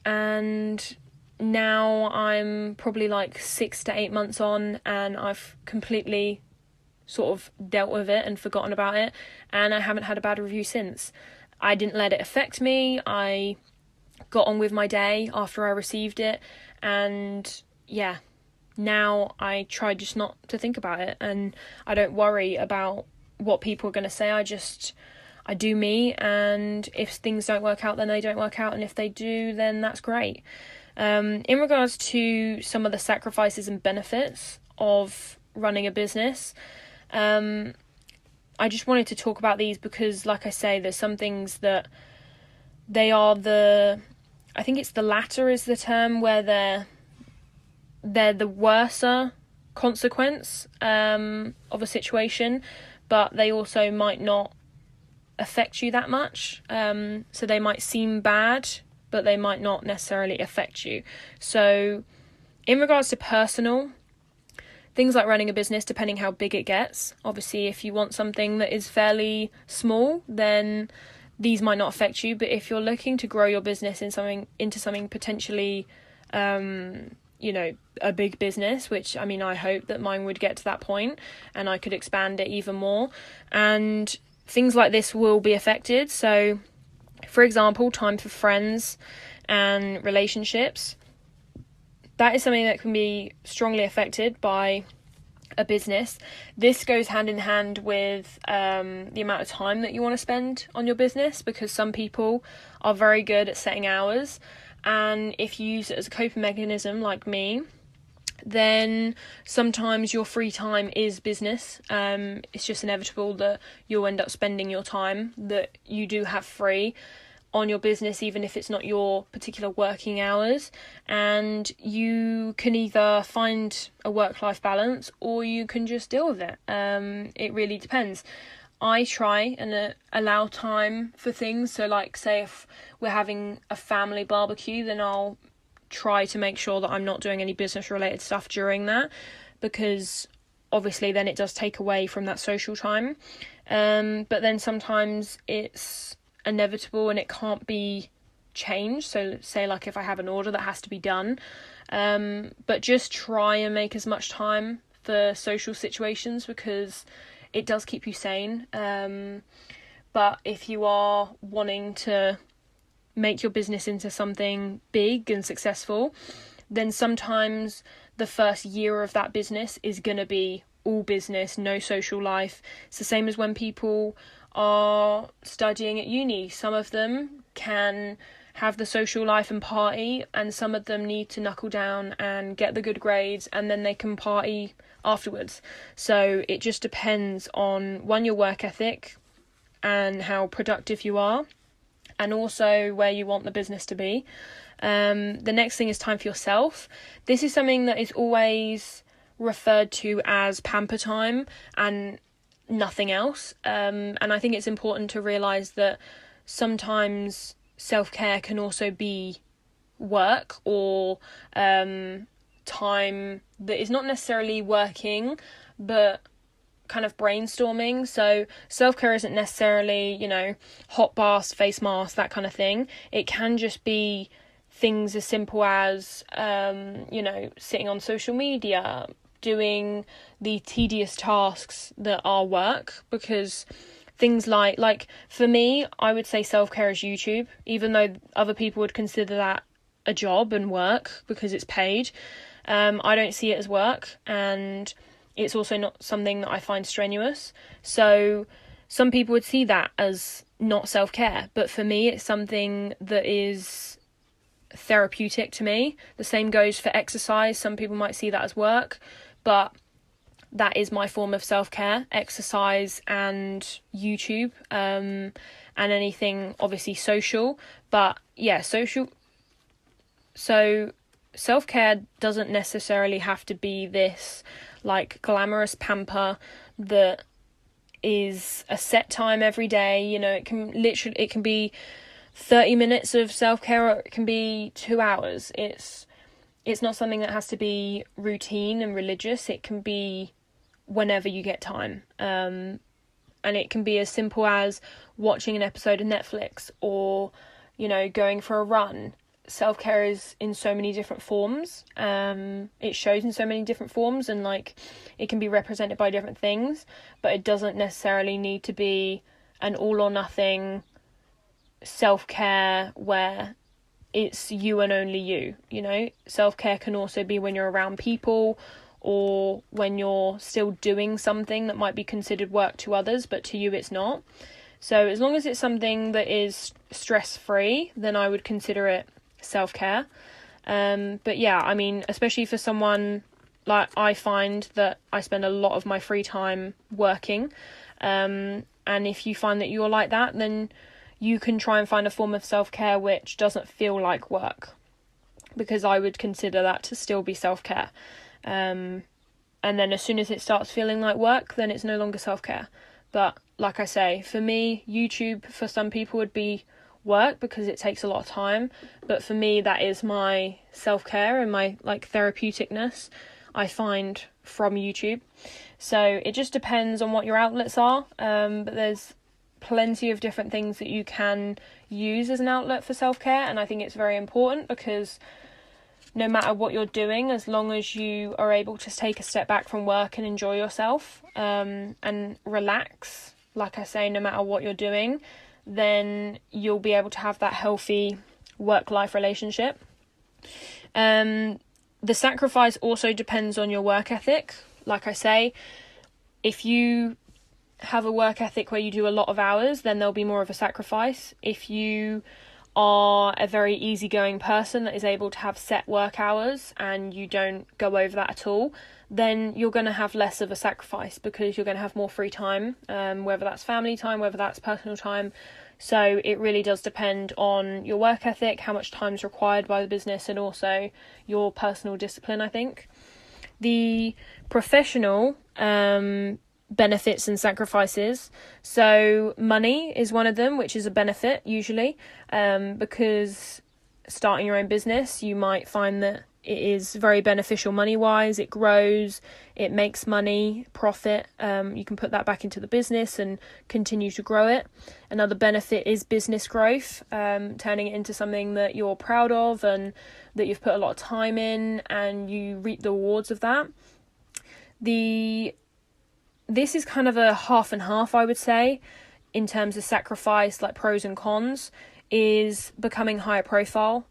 And now I'm probably like 6 to 8 months on, and I've completely sort of dealt with it and forgotten about it, and I haven't had a bad review since. I didn't let it affect me. I got on with my day after I received it, and yeah, now I try just not to think about it, and I don't worry about what people are going to say. I do me, and if things don't work out, then they don't work out, and if they do, then that's great. In regards to some of the sacrifices and benefits of running a business, I just wanted to talk about these because, like I say, there's some things that they are I think it's the latter is the term, where they're the worser consequence of a situation, but they also might not affect you that much. So they might seem bad, but they might not necessarily affect you. So in regards to personal things like running a business, depending how big it gets, obviously if you want something that is fairly small, then these might not affect you. But if you're looking to grow your business into something potentially, a big business, which I hope that mine would get to that point and I could expand it even more, and things like this will be affected. So for example, time for friends and relationships, that is something that can be strongly affected by a business. This goes hand in hand with the amount of time that you want to spend on your business, because some people are very good at setting hours, and if you use it as a coping mechanism like me, then sometimes your free time is business. It's just inevitable that you'll end up spending your time that you do have free on your business, even if it's not your particular working hours, and you can either find a work-life balance or you can just deal with it. It really depends. I try and allow time for things. So like, say if we're having a family barbecue, then I'll try to make sure that I'm not doing any business related stuff during that, because obviously then it does take away from that social time. But then sometimes it's inevitable and it can't be change. So say like if I have an order that has to be done, but just try and make as much time for social situations, because it does keep you sane. But if you are wanting to make your business into something big and successful, then sometimes the first year of that business is going to be all business, no social life. It's the same as when people are studying at uni. Some of them can have the social life and party, and some of them need to knuckle down and get the good grades, and then they can party afterwards. So it just depends on, one, your work ethic and how productive you are, and also where you want the business to be. The next thing is time for yourself. This is something that is always referred to as pamper time and nothing else. And I think it's important to realise that sometimes self-care can also be work, or time that is not necessarily working, but kind of brainstorming. So self-care isn't necessarily, hot baths, face masks, that kind of thing. It can just be things as simple as, sitting on social media, doing the tedious tasks that are work, because things like for me, I would say self-care is YouTube, even though other people would consider that a job and work because it's paid. I don't see it as work, and it's also not something that I find strenuous. So some people would see that as not self-care, but for me, it's something that is therapeutic to me. The same goes for exercise. Some people might see that as work, but that is my form of self-care: exercise and YouTube, and anything obviously social. But yeah, social. So self-care doesn't necessarily have to be this like glamorous pamper that is a set time every day. It can be 30 minutes of self-care, or it can be 2 hours. It's not something that has to be routine and religious. It can be whenever you get time. And it can be as simple as watching an episode of Netflix, or, going for a run. Self-care is in so many different forms. It shows in so many different forms, and it can be represented by different things, but it doesn't necessarily need to be an all or nothing self-care where it's you and only you. Self-care can also be when you're around people, or when you're still doing something that might be considered work to others, but to you it's not. So as long as it's something that is stress-free, then I would consider it self-care. But yeah, especially for someone like, I find that I spend a lot of my free time working, and if you find that you're like that, then you can try and find a form of self-care which doesn't feel like work, because I would consider that to still be self-care. And then as soon as it starts feeling like work, then it's no longer self-care. But like I say, for me, YouTube for some people would be work because it takes a lot of time, but for me, that is my self-care and my therapeuticness I find from YouTube. So it just depends on what your outlets are, but there's plenty of different things that you can use as an outlet for self-care, and I think it's very important, because no matter what you're doing, as long as you are able to take a step back from work and enjoy yourself, and relax, like I say, no matter what you're doing, then you'll be able to have that healthy work-life relationship. The sacrifice also depends on your work ethic. Like I say, if you have a work ethic where you do a lot of hours, then there'll be more of a sacrifice. If you are a very easygoing person that is able to have set work hours and you don't go over that at all, then you're going to have less of a sacrifice, because you're going to have more free time, whether that's family time, whether that's personal time. So it really does depend on your work ethic, how much time is required by the business, and also your personal discipline, I think. The professional benefits and sacrifices. So money is one of them, which is a benefit usually, because starting your own business, you might find that it is very beneficial money-wise. It grows, it makes money, profit. You can put that back into the business and continue to grow it. Another benefit is business growth, turning it into something that you're proud of and that you've put a lot of time in, and you reap the rewards of that. This is kind of a half and half, I would say, in terms of sacrifice, like pros and cons, is becoming higher profile,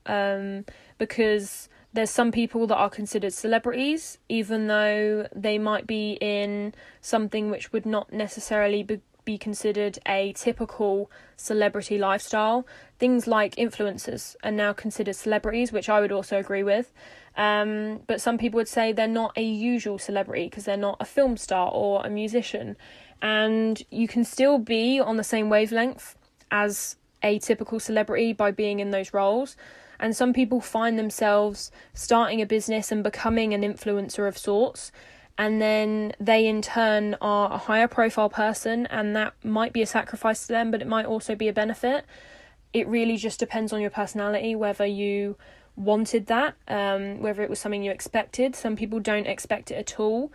because there's some people that are considered celebrities, even though they might be in something which would not necessarily be considered a typical celebrity lifestyle. Things like influencers are now considered celebrities, which I would also agree with. But some people would say they're not a usual celebrity because they're not a film star or a musician. And you can still be on the same wavelength as a typical celebrity by being in those roles. And some people find themselves starting a business and becoming an influencer of sorts, and then they in turn are a higher profile person, and that might be a sacrifice to them, but it might also be a benefit. It really just depends on your personality, whether you wanted that, whether it was something you expected. Some people don't expect it at all,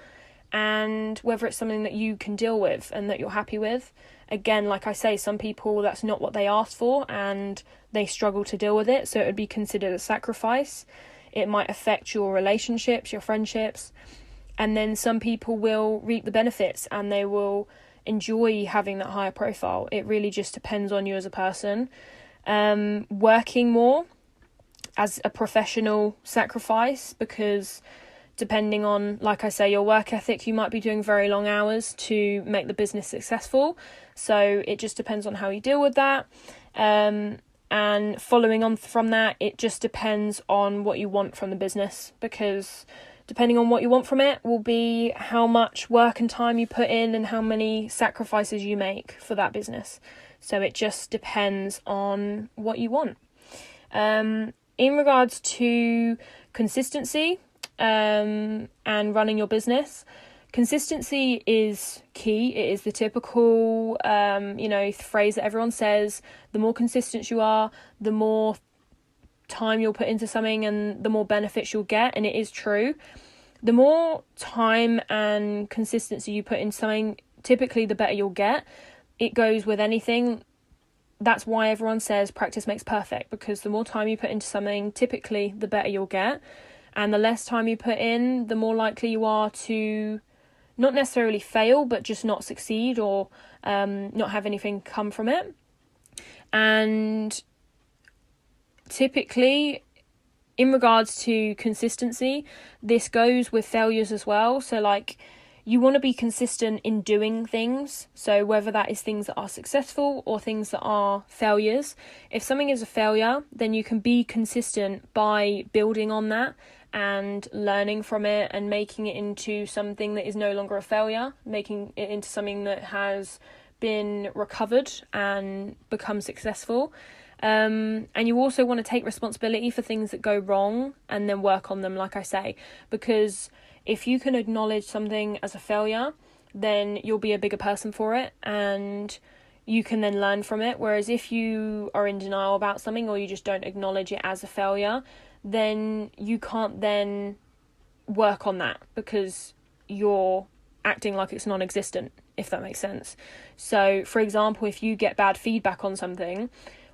and whether it's something that you can deal with and that you're happy with. Again, like I say, some people, that's not what they asked for and they struggle to deal with it, so it would be considered a sacrifice. It might affect your relationships, your friendships, and then some people will reap the benefits and they will enjoy having that higher profile. It really just depends on you as a person. Working more as a professional sacrifice, because depending on, like I say, your work ethic, you might be doing very long hours to make the business successful. So it just depends on how you deal with that. And following on from that, it just depends on what you want from the business, because depending on what you want from it will be how much work and time you put in and how many sacrifices you make for that business. So it just depends on what you want. In regards to consistency, and running your business, consistency is key. It is the typical phrase that everyone says. The more consistent you are, the more time you'll put into something and the more benefits you'll get. And it is true. The more time and consistency you put into something, typically the better you'll get. It goes with anything. That's why everyone says practice makes perfect, because the more time you put into something, typically the better you'll get. And the less time you put in, the more likely you are to not necessarily fail, but just not succeed or not have anything come from it. And typically, in regards to consistency, this goes with failures as well. So like, you want to be consistent in doing things. So whether that is things that are successful or things that are failures. If something is a failure, then you can be consistent by building on that and learning from it and making it into something that is no longer a failure, making it into something that has been recovered and become successful. And you also want to take responsibility for things that go wrong and then work on them, like I say, because if you can acknowledge something as a failure, then you'll be a bigger person for it and you can then learn from it. Whereas if you are in denial about something or you just don't acknowledge it as a failure, then you can't then work on that because you're acting like it's non-existent, if that makes sense. So, for example, if you get bad feedback on something,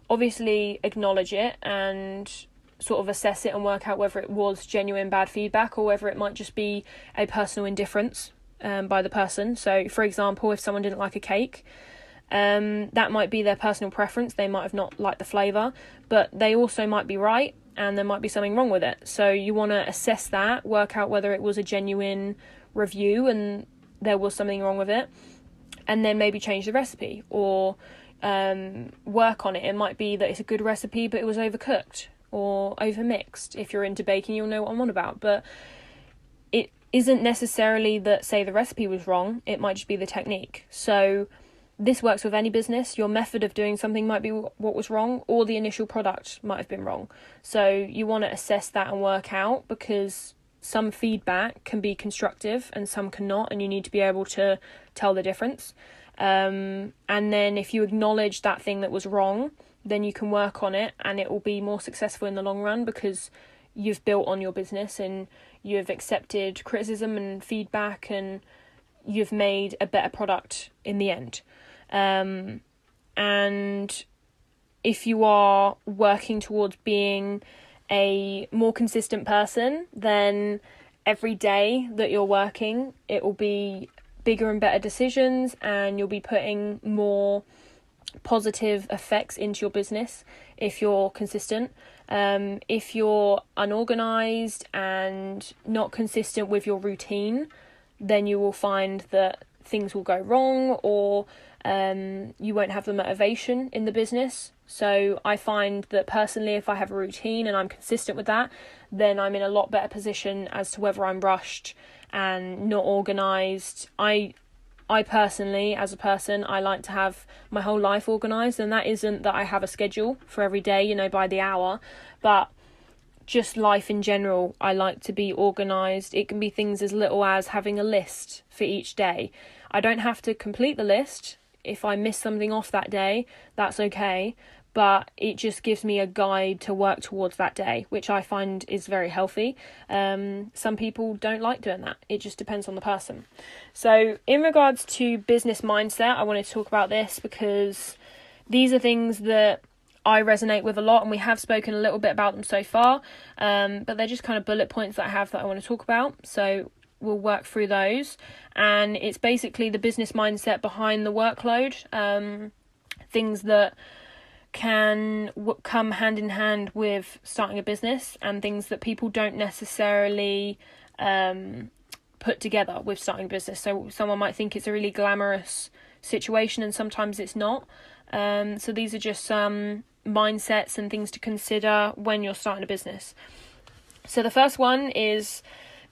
obviously acknowledge it and sort of assess it and work out whether it was genuine bad feedback or whether it might just be a personal indifference by the person. So, for example, if someone didn't like a cake, that might be their personal preference. They might have not liked the flavour, but they also might be right and there might be something wrong with it. So you want to assess that, work out whether it was a genuine review and there was something wrong with it, and then maybe change the recipe or work on it. It might be that it's a good recipe but it was overcooked or overmixed. If you're into baking, you'll know what I'm on about. But it isn't necessarily that, say, the recipe was wrong. It might just be the technique. So this works with any business. Your method of doing something might be what was wrong, or the initial product might have been wrong. So you want to assess that and work out, because some feedback can be constructive and some cannot, and you need to be able to tell the difference. And then if you acknowledge that thing that was wrong, then you can work on it and it will be more successful in the long run, because you've built on your business and you've accepted criticism and feedback and you've made a better product in the end. And if you are working towards being a more consistent person, then every day that you're working, it will be bigger and better decisions, and you'll be putting more positive effects into your business if you're consistent. If you're unorganized and not consistent with your routine, then you will find that things will go wrong, or you won't have the motivation in the business. So I find that personally, if I have a routine and I'm consistent with that, then I'm in a lot better position as to whether I'm rushed and not organised. I personally, as a person, I like to have my whole life organised, and that isn't that I have a schedule for every day, by the hour, but just life in general, I like to be organised. It can be things as little as having a list for each day. I don't have to complete the list. If I miss something off that day, that's okay, but it just gives me a guide to work towards that day, which I find is very healthy. Some people don't like doing that. It just depends on the person. So in regards to business mindset, I wanted to talk about this because these are things that I resonate with a lot, and we have spoken a little bit about them so far, but they're just kind of bullet points that I have that I want to talk about. So we'll work through those, and it's basically the business mindset behind the workload, things that can come hand in hand with starting a business, and things that people don't necessarily put together with starting a business. So someone might think it's a really glamorous situation, and sometimes it's not. So these are just some mindsets and things to consider when you're starting a business. So the first one is,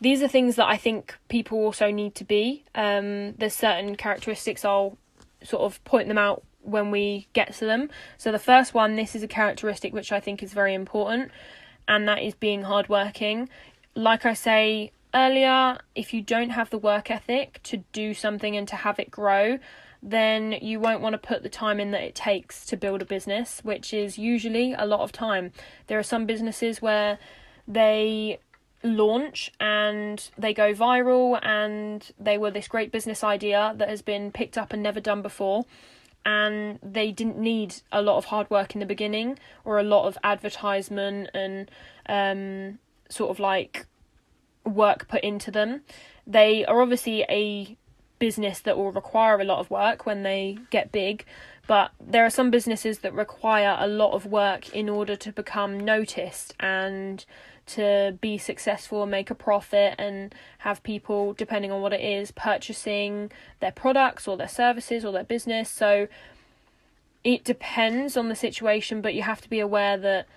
these are things that I think people also need to be. There's certain characteristics, I'll sort of point them out when we get to them. So the first one, this is a characteristic which I think is very important, and that is being hardworking. Like I say earlier, if you don't have the work ethic to do something and to have it grow, then you won't want to put the time in that it takes to build a business, which is usually a lot of time. There are some businesses where they launch and they go viral and they were this great business idea that has been picked up and never done before, and they didn't need a lot of hard work in the beginning or a lot of advertisement and sort of like work put into them. They are obviously a business that will require a lot of work when they get big, but there are some businesses that require a lot of work in order to become noticed and to be successful and make a profit and have people, depending on what it is, purchasing their products or their services or their business. So it depends on the situation, but you have to be aware that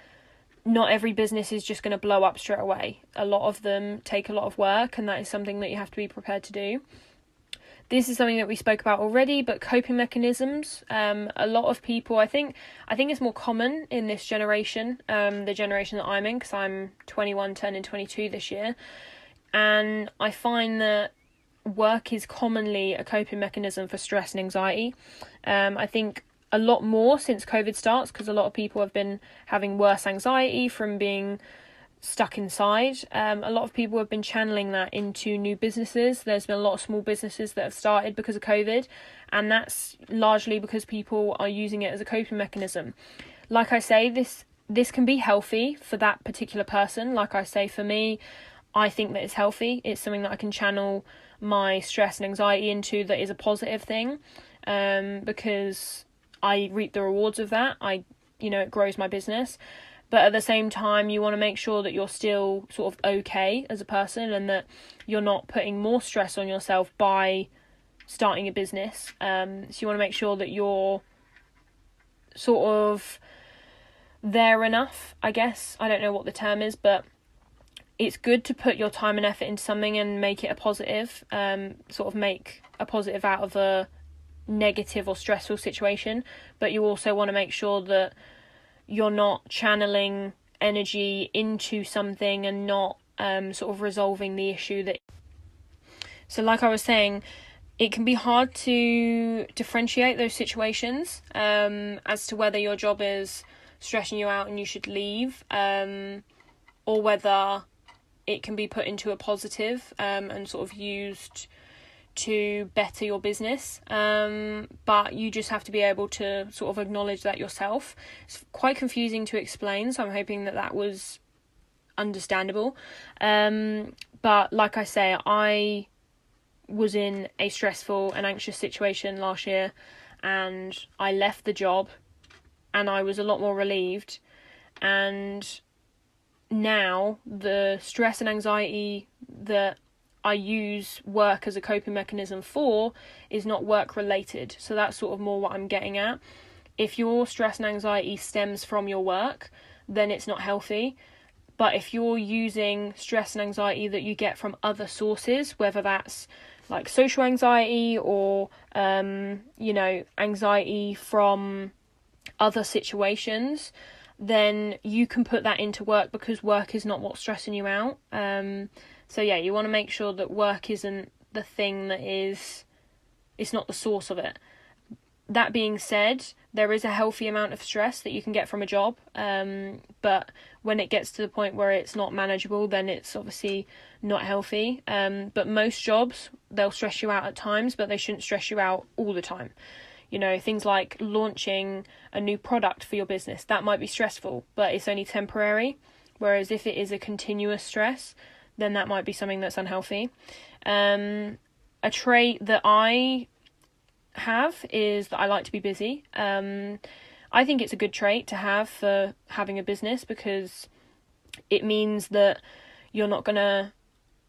not every business is just going to blow up straight away. A lot of them take a lot of work, and that is something that you have to be prepared to do. This is something that we spoke about already, but coping mechanisms. A lot of people, I think it's more common in this generation, the generation that I'm in, because I'm 21, turning 22 this year. And I find that work is commonly a coping mechanism for stress and anxiety. I think a lot more since COVID starts, because a lot of people have been having worse anxiety from being stuck inside. A lot of people have been channeling that into new businesses. There's been a lot of small businesses that have started because of COVID, and that's largely because people are using it as a coping mechanism. Like I say, this can be healthy for that particular person. Like I say, for me, I think that it's healthy. It's something that I can channel my stress and anxiety into, that is a positive thing, because I reap the rewards of that. It grows my business. But at the same time, you want to make sure that you're still sort of okay as a person, and that you're not putting more stress on yourself by starting a business. So you want to make sure that you're sort of there enough, I guess. I don't know what the term is, but it's good to put your time and effort into something and make it a positive, sort of make a positive out of a negative or stressful situation. But you also want to make sure that you're not channeling energy into something and not sort of resolving the issue. So like I was saying, it can be hard to differentiate those situations as to whether your job is stressing you out and you should leave, or whether it can be put into a positive and sort of used to better your business, but you just have to be able to sort of acknowledge that yourself. It's quite confusing to explain, so I'm hoping that was understandable, but like I say, I was in a stressful and anxious situation last year, and I left the job and I was a lot more relieved, and now the stress and anxiety that I use work as a coping mechanism for is not work related. So that's sort of more what I'm getting at. If your stress and anxiety stems from your work, then it's not healthy. But if you're using stress and anxiety that you get from other sources, whether that's like social anxiety or, anxiety from other situations, then you can put that into work, because work is not what's stressing you out. So yeah, you want to make sure that work isn't the thing that is, it's not the source of it. That being said, there is a healthy amount of stress that you can get from a job, but when it gets to the point where it's not manageable, then it's obviously not healthy. But most jobs, they'll stress you out at times, but they shouldn't stress you out all the time. You know, things like launching a new product for your business, that might be stressful, but it's only temporary. Whereas if it is a continuous stress, then that might be something that's unhealthy. A trait that I have is that I like to be busy. I think it's a good trait to have for having a business, because it means that you're not gonna,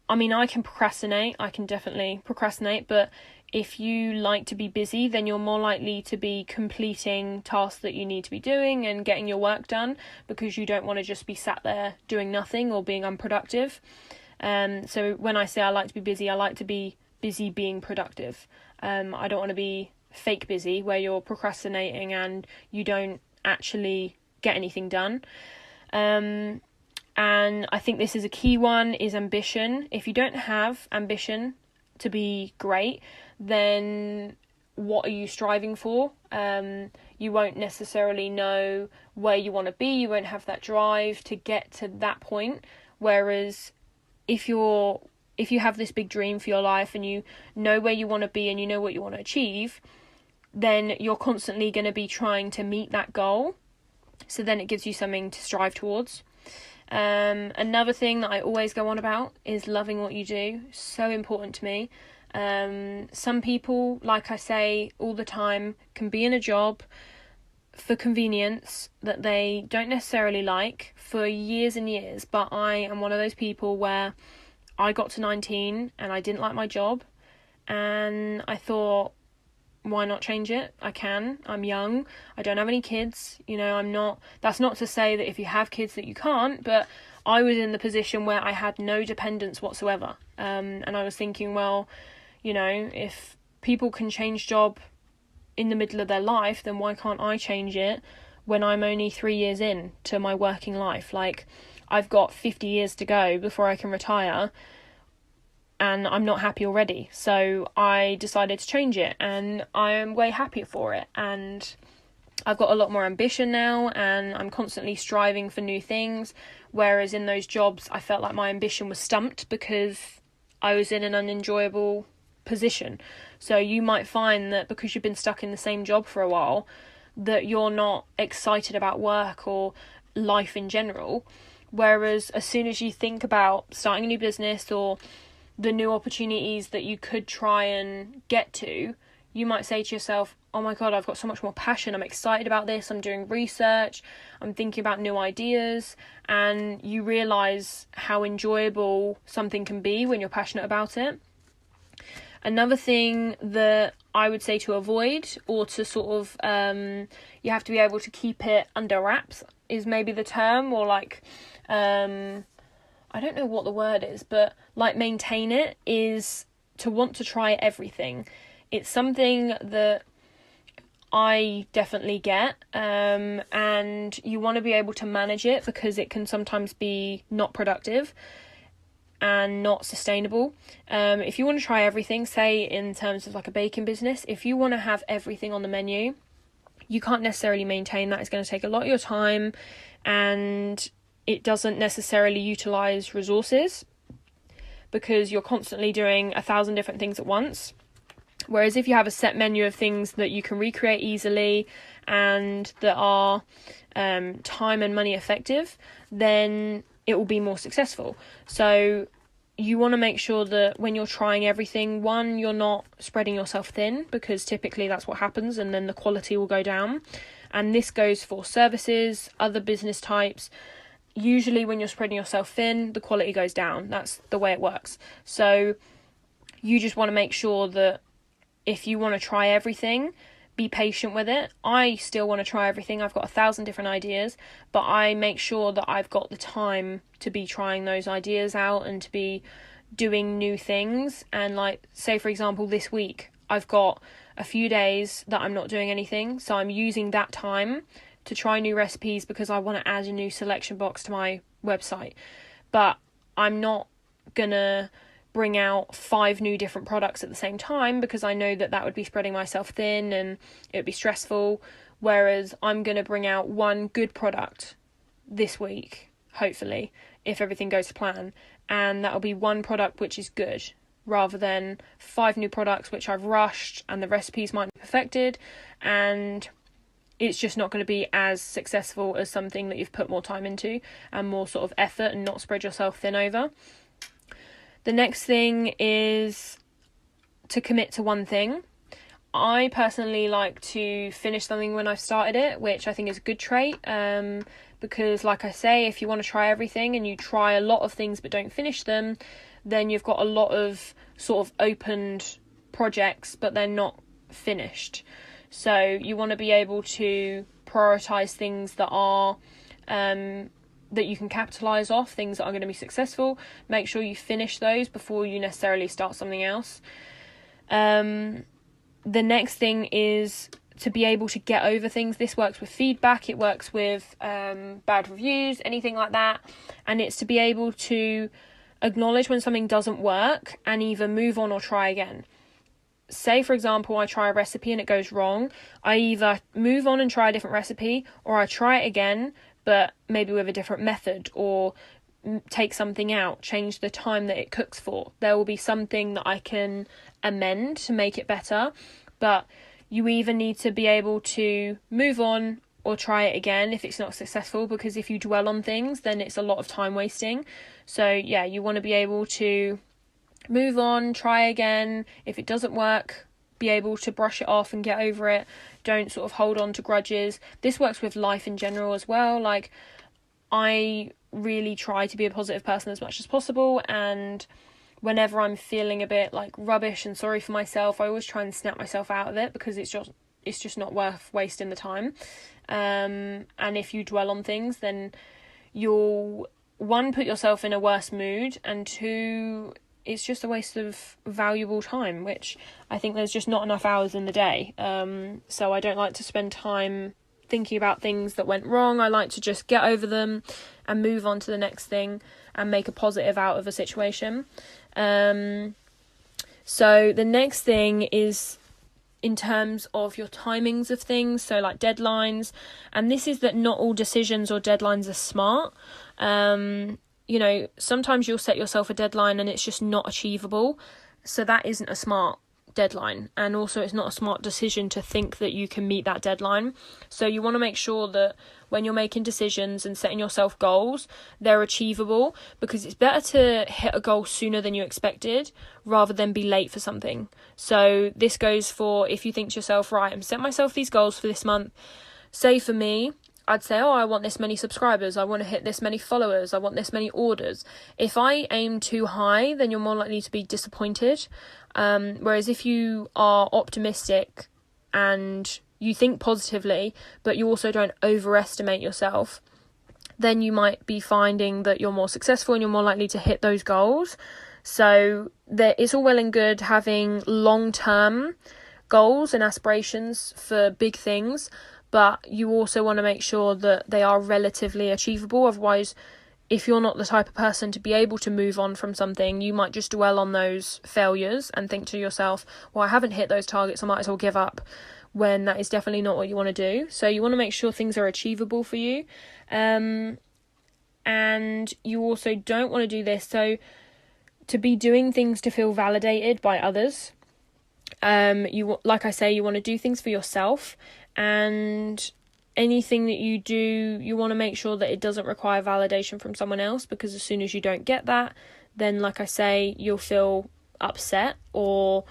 I can procrastinate, I can definitely procrastinate, but if you like to be busy, then you're more likely to be completing tasks that you need to be doing and getting your work done, because you don't want to just be sat there doing nothing or being unproductive. So when I say I like to be busy, I like to be busy being productive. I don't want to be fake busy where you're procrastinating and you don't actually get anything done. And I think this is a key one, is ambition. If you don't have ambition to be great, then what are you striving for? You won't necessarily know where you want to be. You won't have that drive to get to that point. Whereas if you have this big dream for your life and you know where you want to be and you know what you want to achieve, then you're constantly going to be trying to meet that goal. So then it gives you something to strive towards. Another thing that I always go on about is loving what you do. So important to me. Some people, like I say all the time, can be in a job for convenience that they don't necessarily like for years and years, but I am one of those people where I got to 19 and I didn't like my job, and I thought, why not change it? I can. I'm young. I don't have any kids. That's not to say that if you have kids that you can't, but I was in the position where I had no dependence whatsoever. And I was thinking, well, if people can change job in the middle of their life, then why can't I change it when I'm only 3 years in to my working life? Like, I've got 50 years to go before I can retire, and I'm not happy already. So I decided to change it, and I am way happier for it. And I've got a lot more ambition now, and I'm constantly striving for new things. Whereas in those jobs, I felt like my ambition was stumped because I was in an unenjoyable position. So you might find that because you've been stuck in the same job for a while, that you're not excited about work or life in general. Whereas as soon as you think about starting a new business or the new opportunities that you could try and get to, you might say to yourself, oh my God, I've got so much more passion. I'm excited about this. I'm doing research. I'm thinking about new ideas. And you realise how enjoyable something can be when you're passionate about it. Another thing that I would say to avoid, or to sort of, you have to be able to keep it under wraps, is maybe the term, or like, I don't know what the word is, but like maintain it, is to want to try everything. It's something that I definitely get, and you want to be able to manage it, because it can sometimes be not productive and not sustainable. If you want to try everything, say in terms of like a baking business, if you want to have everything on the menu, you can't necessarily maintain that. It's going to take a lot of your time, and it doesn't necessarily utilize resources because you're constantly doing 1,000 different things at once. Whereas if you have a set menu of things that you can recreate easily and that are time and money effective, then it will be more successful. So you want to make sure that when you're trying everything, one, you're not spreading yourself thin, because typically that's what happens, and then the quality will go down. And this goes for services, other business types. Usually when you're spreading yourself thin, the quality goes down. That's the way it works. So you just want to make sure that if you want to try everything, be patient with it. I still want to try everything. I've got 1,000 different ideas, but I make sure that I've got the time to be trying those ideas out and to be doing new things. And like, say for example, this week, I've got a few days that I'm not doing anything. So I'm using that time to try new recipes because I want to add a new selection box to my website. But I'm not gonna bring out 5 new different products at the same time because I know that would be spreading myself thin and it would be stressful. Whereas I'm going to bring out one good product this week, hopefully, if everything goes to plan. And that'll be one product which is good, rather than 5 new products which I've rushed and the recipes might be perfected and it's just not going to be as successful as something that you've put more time into and more sort of effort and not spread yourself thin over. The next thing is to commit to one thing. I personally like to finish something when I've started it, which I think is a good trait, because like I say, if you want to try everything and you try a lot of things but don't finish them, then you've got a lot of sort of opened projects but they're not finished. So you want to be able to prioritise things that are that you can capitalise off, things that are going to be successful. Make sure you finish those before you necessarily start something else. The next thing is to be able to get over things. This works with feedback, it works with bad reviews, anything like that. And it's to be able to acknowledge when something doesn't work and either move on or try again. Say, for example, I try a recipe and it goes wrong. I either move on and try a different recipe, or I try it again, but maybe with a different method, or take something out, change the time that it cooks for. There will be something that I can amend to make it better, but you either need to be able to move on or try it again if it's not successful, because if you dwell on things, then it's a lot of time wasting. So yeah, you want to be able to move on, try again. If it doesn't work, be able to brush it off and get over it. Don't sort of hold on to grudges. This works with life in general as well. Like, I really try to be a positive person as much as possible, and whenever I'm feeling a bit like rubbish and sorry for myself, I always try and snap myself out of it, because it's just not worth wasting the time. And if you dwell on things, then you'll, one, put yourself in a worse mood, and two, it's just a waste of valuable time, which I think there's just not enough hours in the day. So I don't like to spend time thinking about things that went wrong. I like to just get over them and move on to the next thing and make a positive out of a situation. So the next thing is in terms of your timings of things, so like deadlines. And this is that not all decisions or deadlines are smart. You know, sometimes you'll set yourself a deadline and it's just not achievable. So that isn't a smart deadline. And also it's not a smart decision to think that you can meet that deadline. So you want to make sure that when you're making decisions and setting yourself goals, they're achievable, because it's better to hit a goal sooner than you expected rather than be late for something. So this goes for if you think to yourself, right, I'm setting myself these goals for this month. Say for me, I'd say, I want this many subscribers, I want to hit this many followers, I want this many orders. If I aim too high, then you're more likely to be disappointed. Whereas if you are optimistic and you think positively, but you also don't overestimate yourself, then you might be finding that you're more successful and you're more likely to hit those goals. So it's all well and good having long-term goals and aspirations for big things, but you also want to make sure that they are relatively achievable. Otherwise, if you're not the type of person to be able to move on from something, you might just dwell on those failures and think to yourself, well, I haven't hit those targets, I might as well give up, when that is definitely not what you want to do. So you want to make sure things are achievable for you. And And you also don't want to do this. So to be doing things to feel validated by others. Like I say, you want to do things for yourself, and anything that you do, you want to make sure that it doesn't require validation from someone else, because as soon as you don't get that, then like I say, you'll feel upset or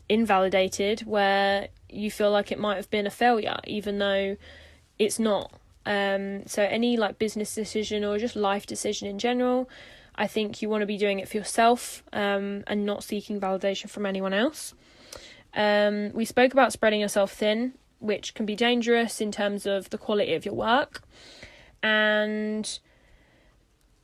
invalidated, where you feel like it might have been a failure, even though it's not. So any like business decision or just life decision in general, I think you want to be doing it for yourself, and not seeking validation from anyone else. We spoke about spreading yourself thin, which can be dangerous in terms of the quality of your work. And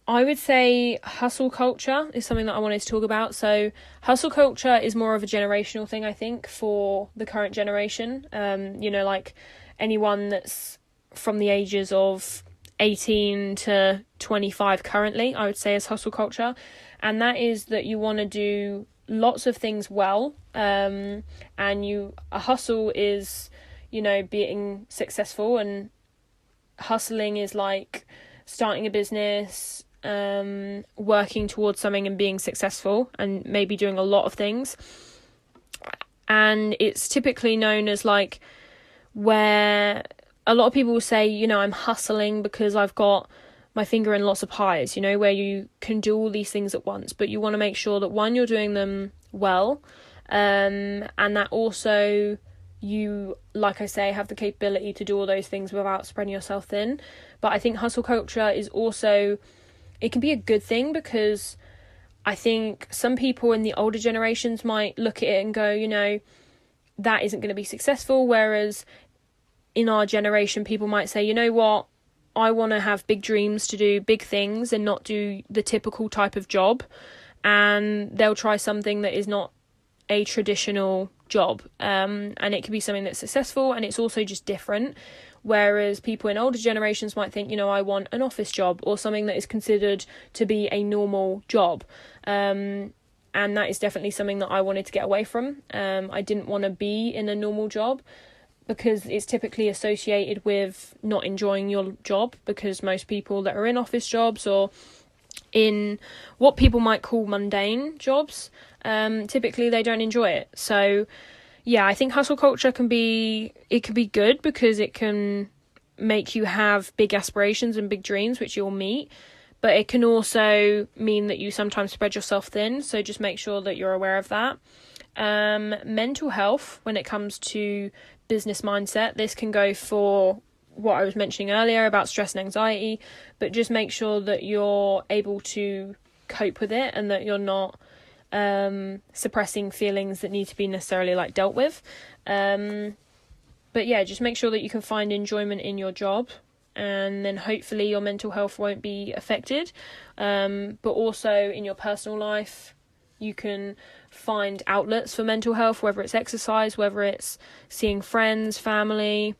I would say hustle culture is something that I wanted to talk about. So hustle culture is more of a generational thing, I think, for the current generation. Like anyone that's from the ages of 18 to 25 currently, I would say, is hustle culture. And that is that you want to do lots of things well. A hustle is, being successful, and hustling is like starting a business, working towards something and being successful, and maybe doing a lot of things. And it's typically known as like where a lot of people will say, I'm hustling because I've got my finger in lots of pies, where you can do all these things at once, but you want to make sure that one, you're doing them well, and that also you, like I say, have the capability to do all those things without spreading yourself thin. But I think hustle culture is also, it can be a good thing, because I think some people in the older generations might look at it and go, that isn't going to be successful, whereas in our generation, people might say, what, I want to have big dreams to do big things and not do the typical type of job. And they'll try something that is not a traditional job. And it could be something that's successful, and it's also just different. Whereas people in older generations might think, I want an office job or something that is considered to be a normal job. And that is definitely something that I wanted to get away from. I didn't want to be in a normal job, because it's typically associated with not enjoying your job, because most people that are in office jobs or in what people might call mundane jobs, typically they don't enjoy it. So yeah, I think hustle culture can be good, because it can make you have big aspirations and big dreams, which you'll meet, but it can also mean that you sometimes spread yourself thin. So just make sure that you're aware of that. Mental health, when it comes to business mindset, this can go for what I was mentioning earlier about stress and anxiety, but just make sure that you're able to cope with it, and that you're not suppressing feelings that need to be necessarily like dealt with. But yeah, just make sure that you can find enjoyment in your job, and then hopefully your mental health won't be affected. But also in your personal life, you can find outlets for mental health, whether it's exercise, whether it's seeing friends, family.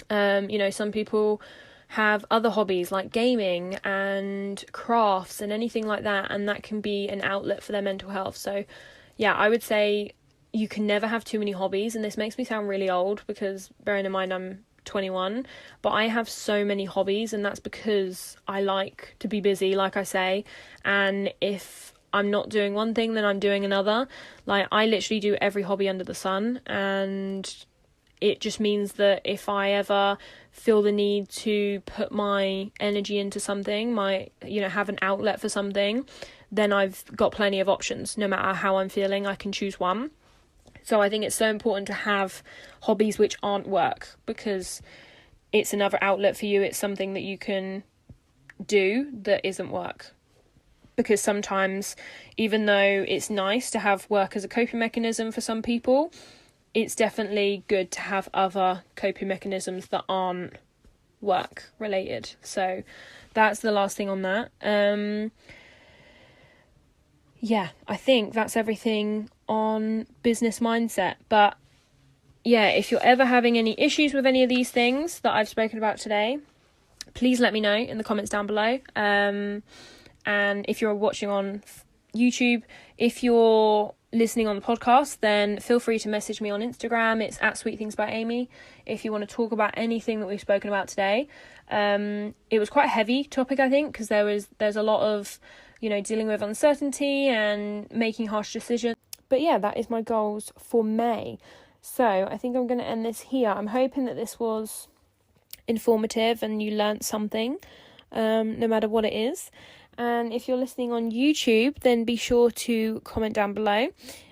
Some people have other hobbies like gaming and crafts and anything like that, and that can be an outlet for their mental health. So yeah, I would say you can never have too many hobbies, and this makes me sound really old, because bearing in mind I'm 21, but I have so many hobbies, and that's because I like to be busy, like I say, and if I'm not doing one thing, then I'm doing another. Like, I literally do every hobby under the sun, and it just means that if I ever feel the need to put my energy into something, have an outlet for something, then I've got plenty of options. No matter how I'm feeling, I can choose one. So I think it's so important to have hobbies which aren't work, because it's another outlet for you. It's something that you can do that isn't work. Because sometimes, even though it's nice to have work as a coping mechanism for some people, it's definitely good to have other coping mechanisms that aren't work related. So that's the last thing on that. I think that's everything on business mindset. But yeah, if you're ever having any issues with any of these things that I've spoken about today, please let me know in the comments down below. And if you're watching on YouTube. If you're listening on the podcast, then feel free to message me on Instagram. It's at sweetthingsbyamy if you want to talk about anything that we've spoken about today. It was quite a heavy topic, I think, because there's a lot of, dealing with uncertainty and making harsh decisions. But yeah, that is my goals for May. So I think I'm going to end this here. I'm hoping that this was informative and you learnt something, no matter what it is. And if you're listening on YouTube, then be sure to comment down below.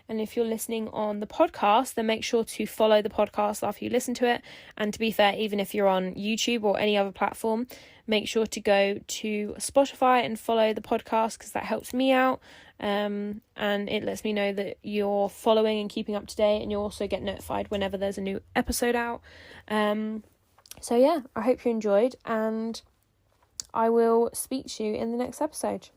And if you're listening on the podcast, then make sure to follow the podcast after you listen to it. And to be fair, even if you're on YouTube or any other platform, make sure to go to Spotify and follow the podcast, because that helps me out. And it lets me know that you're following and keeping up to date, and you'll also get notified whenever there's a new episode out. So yeah, I hope you enjoyed, and I will speak to you in the next episode.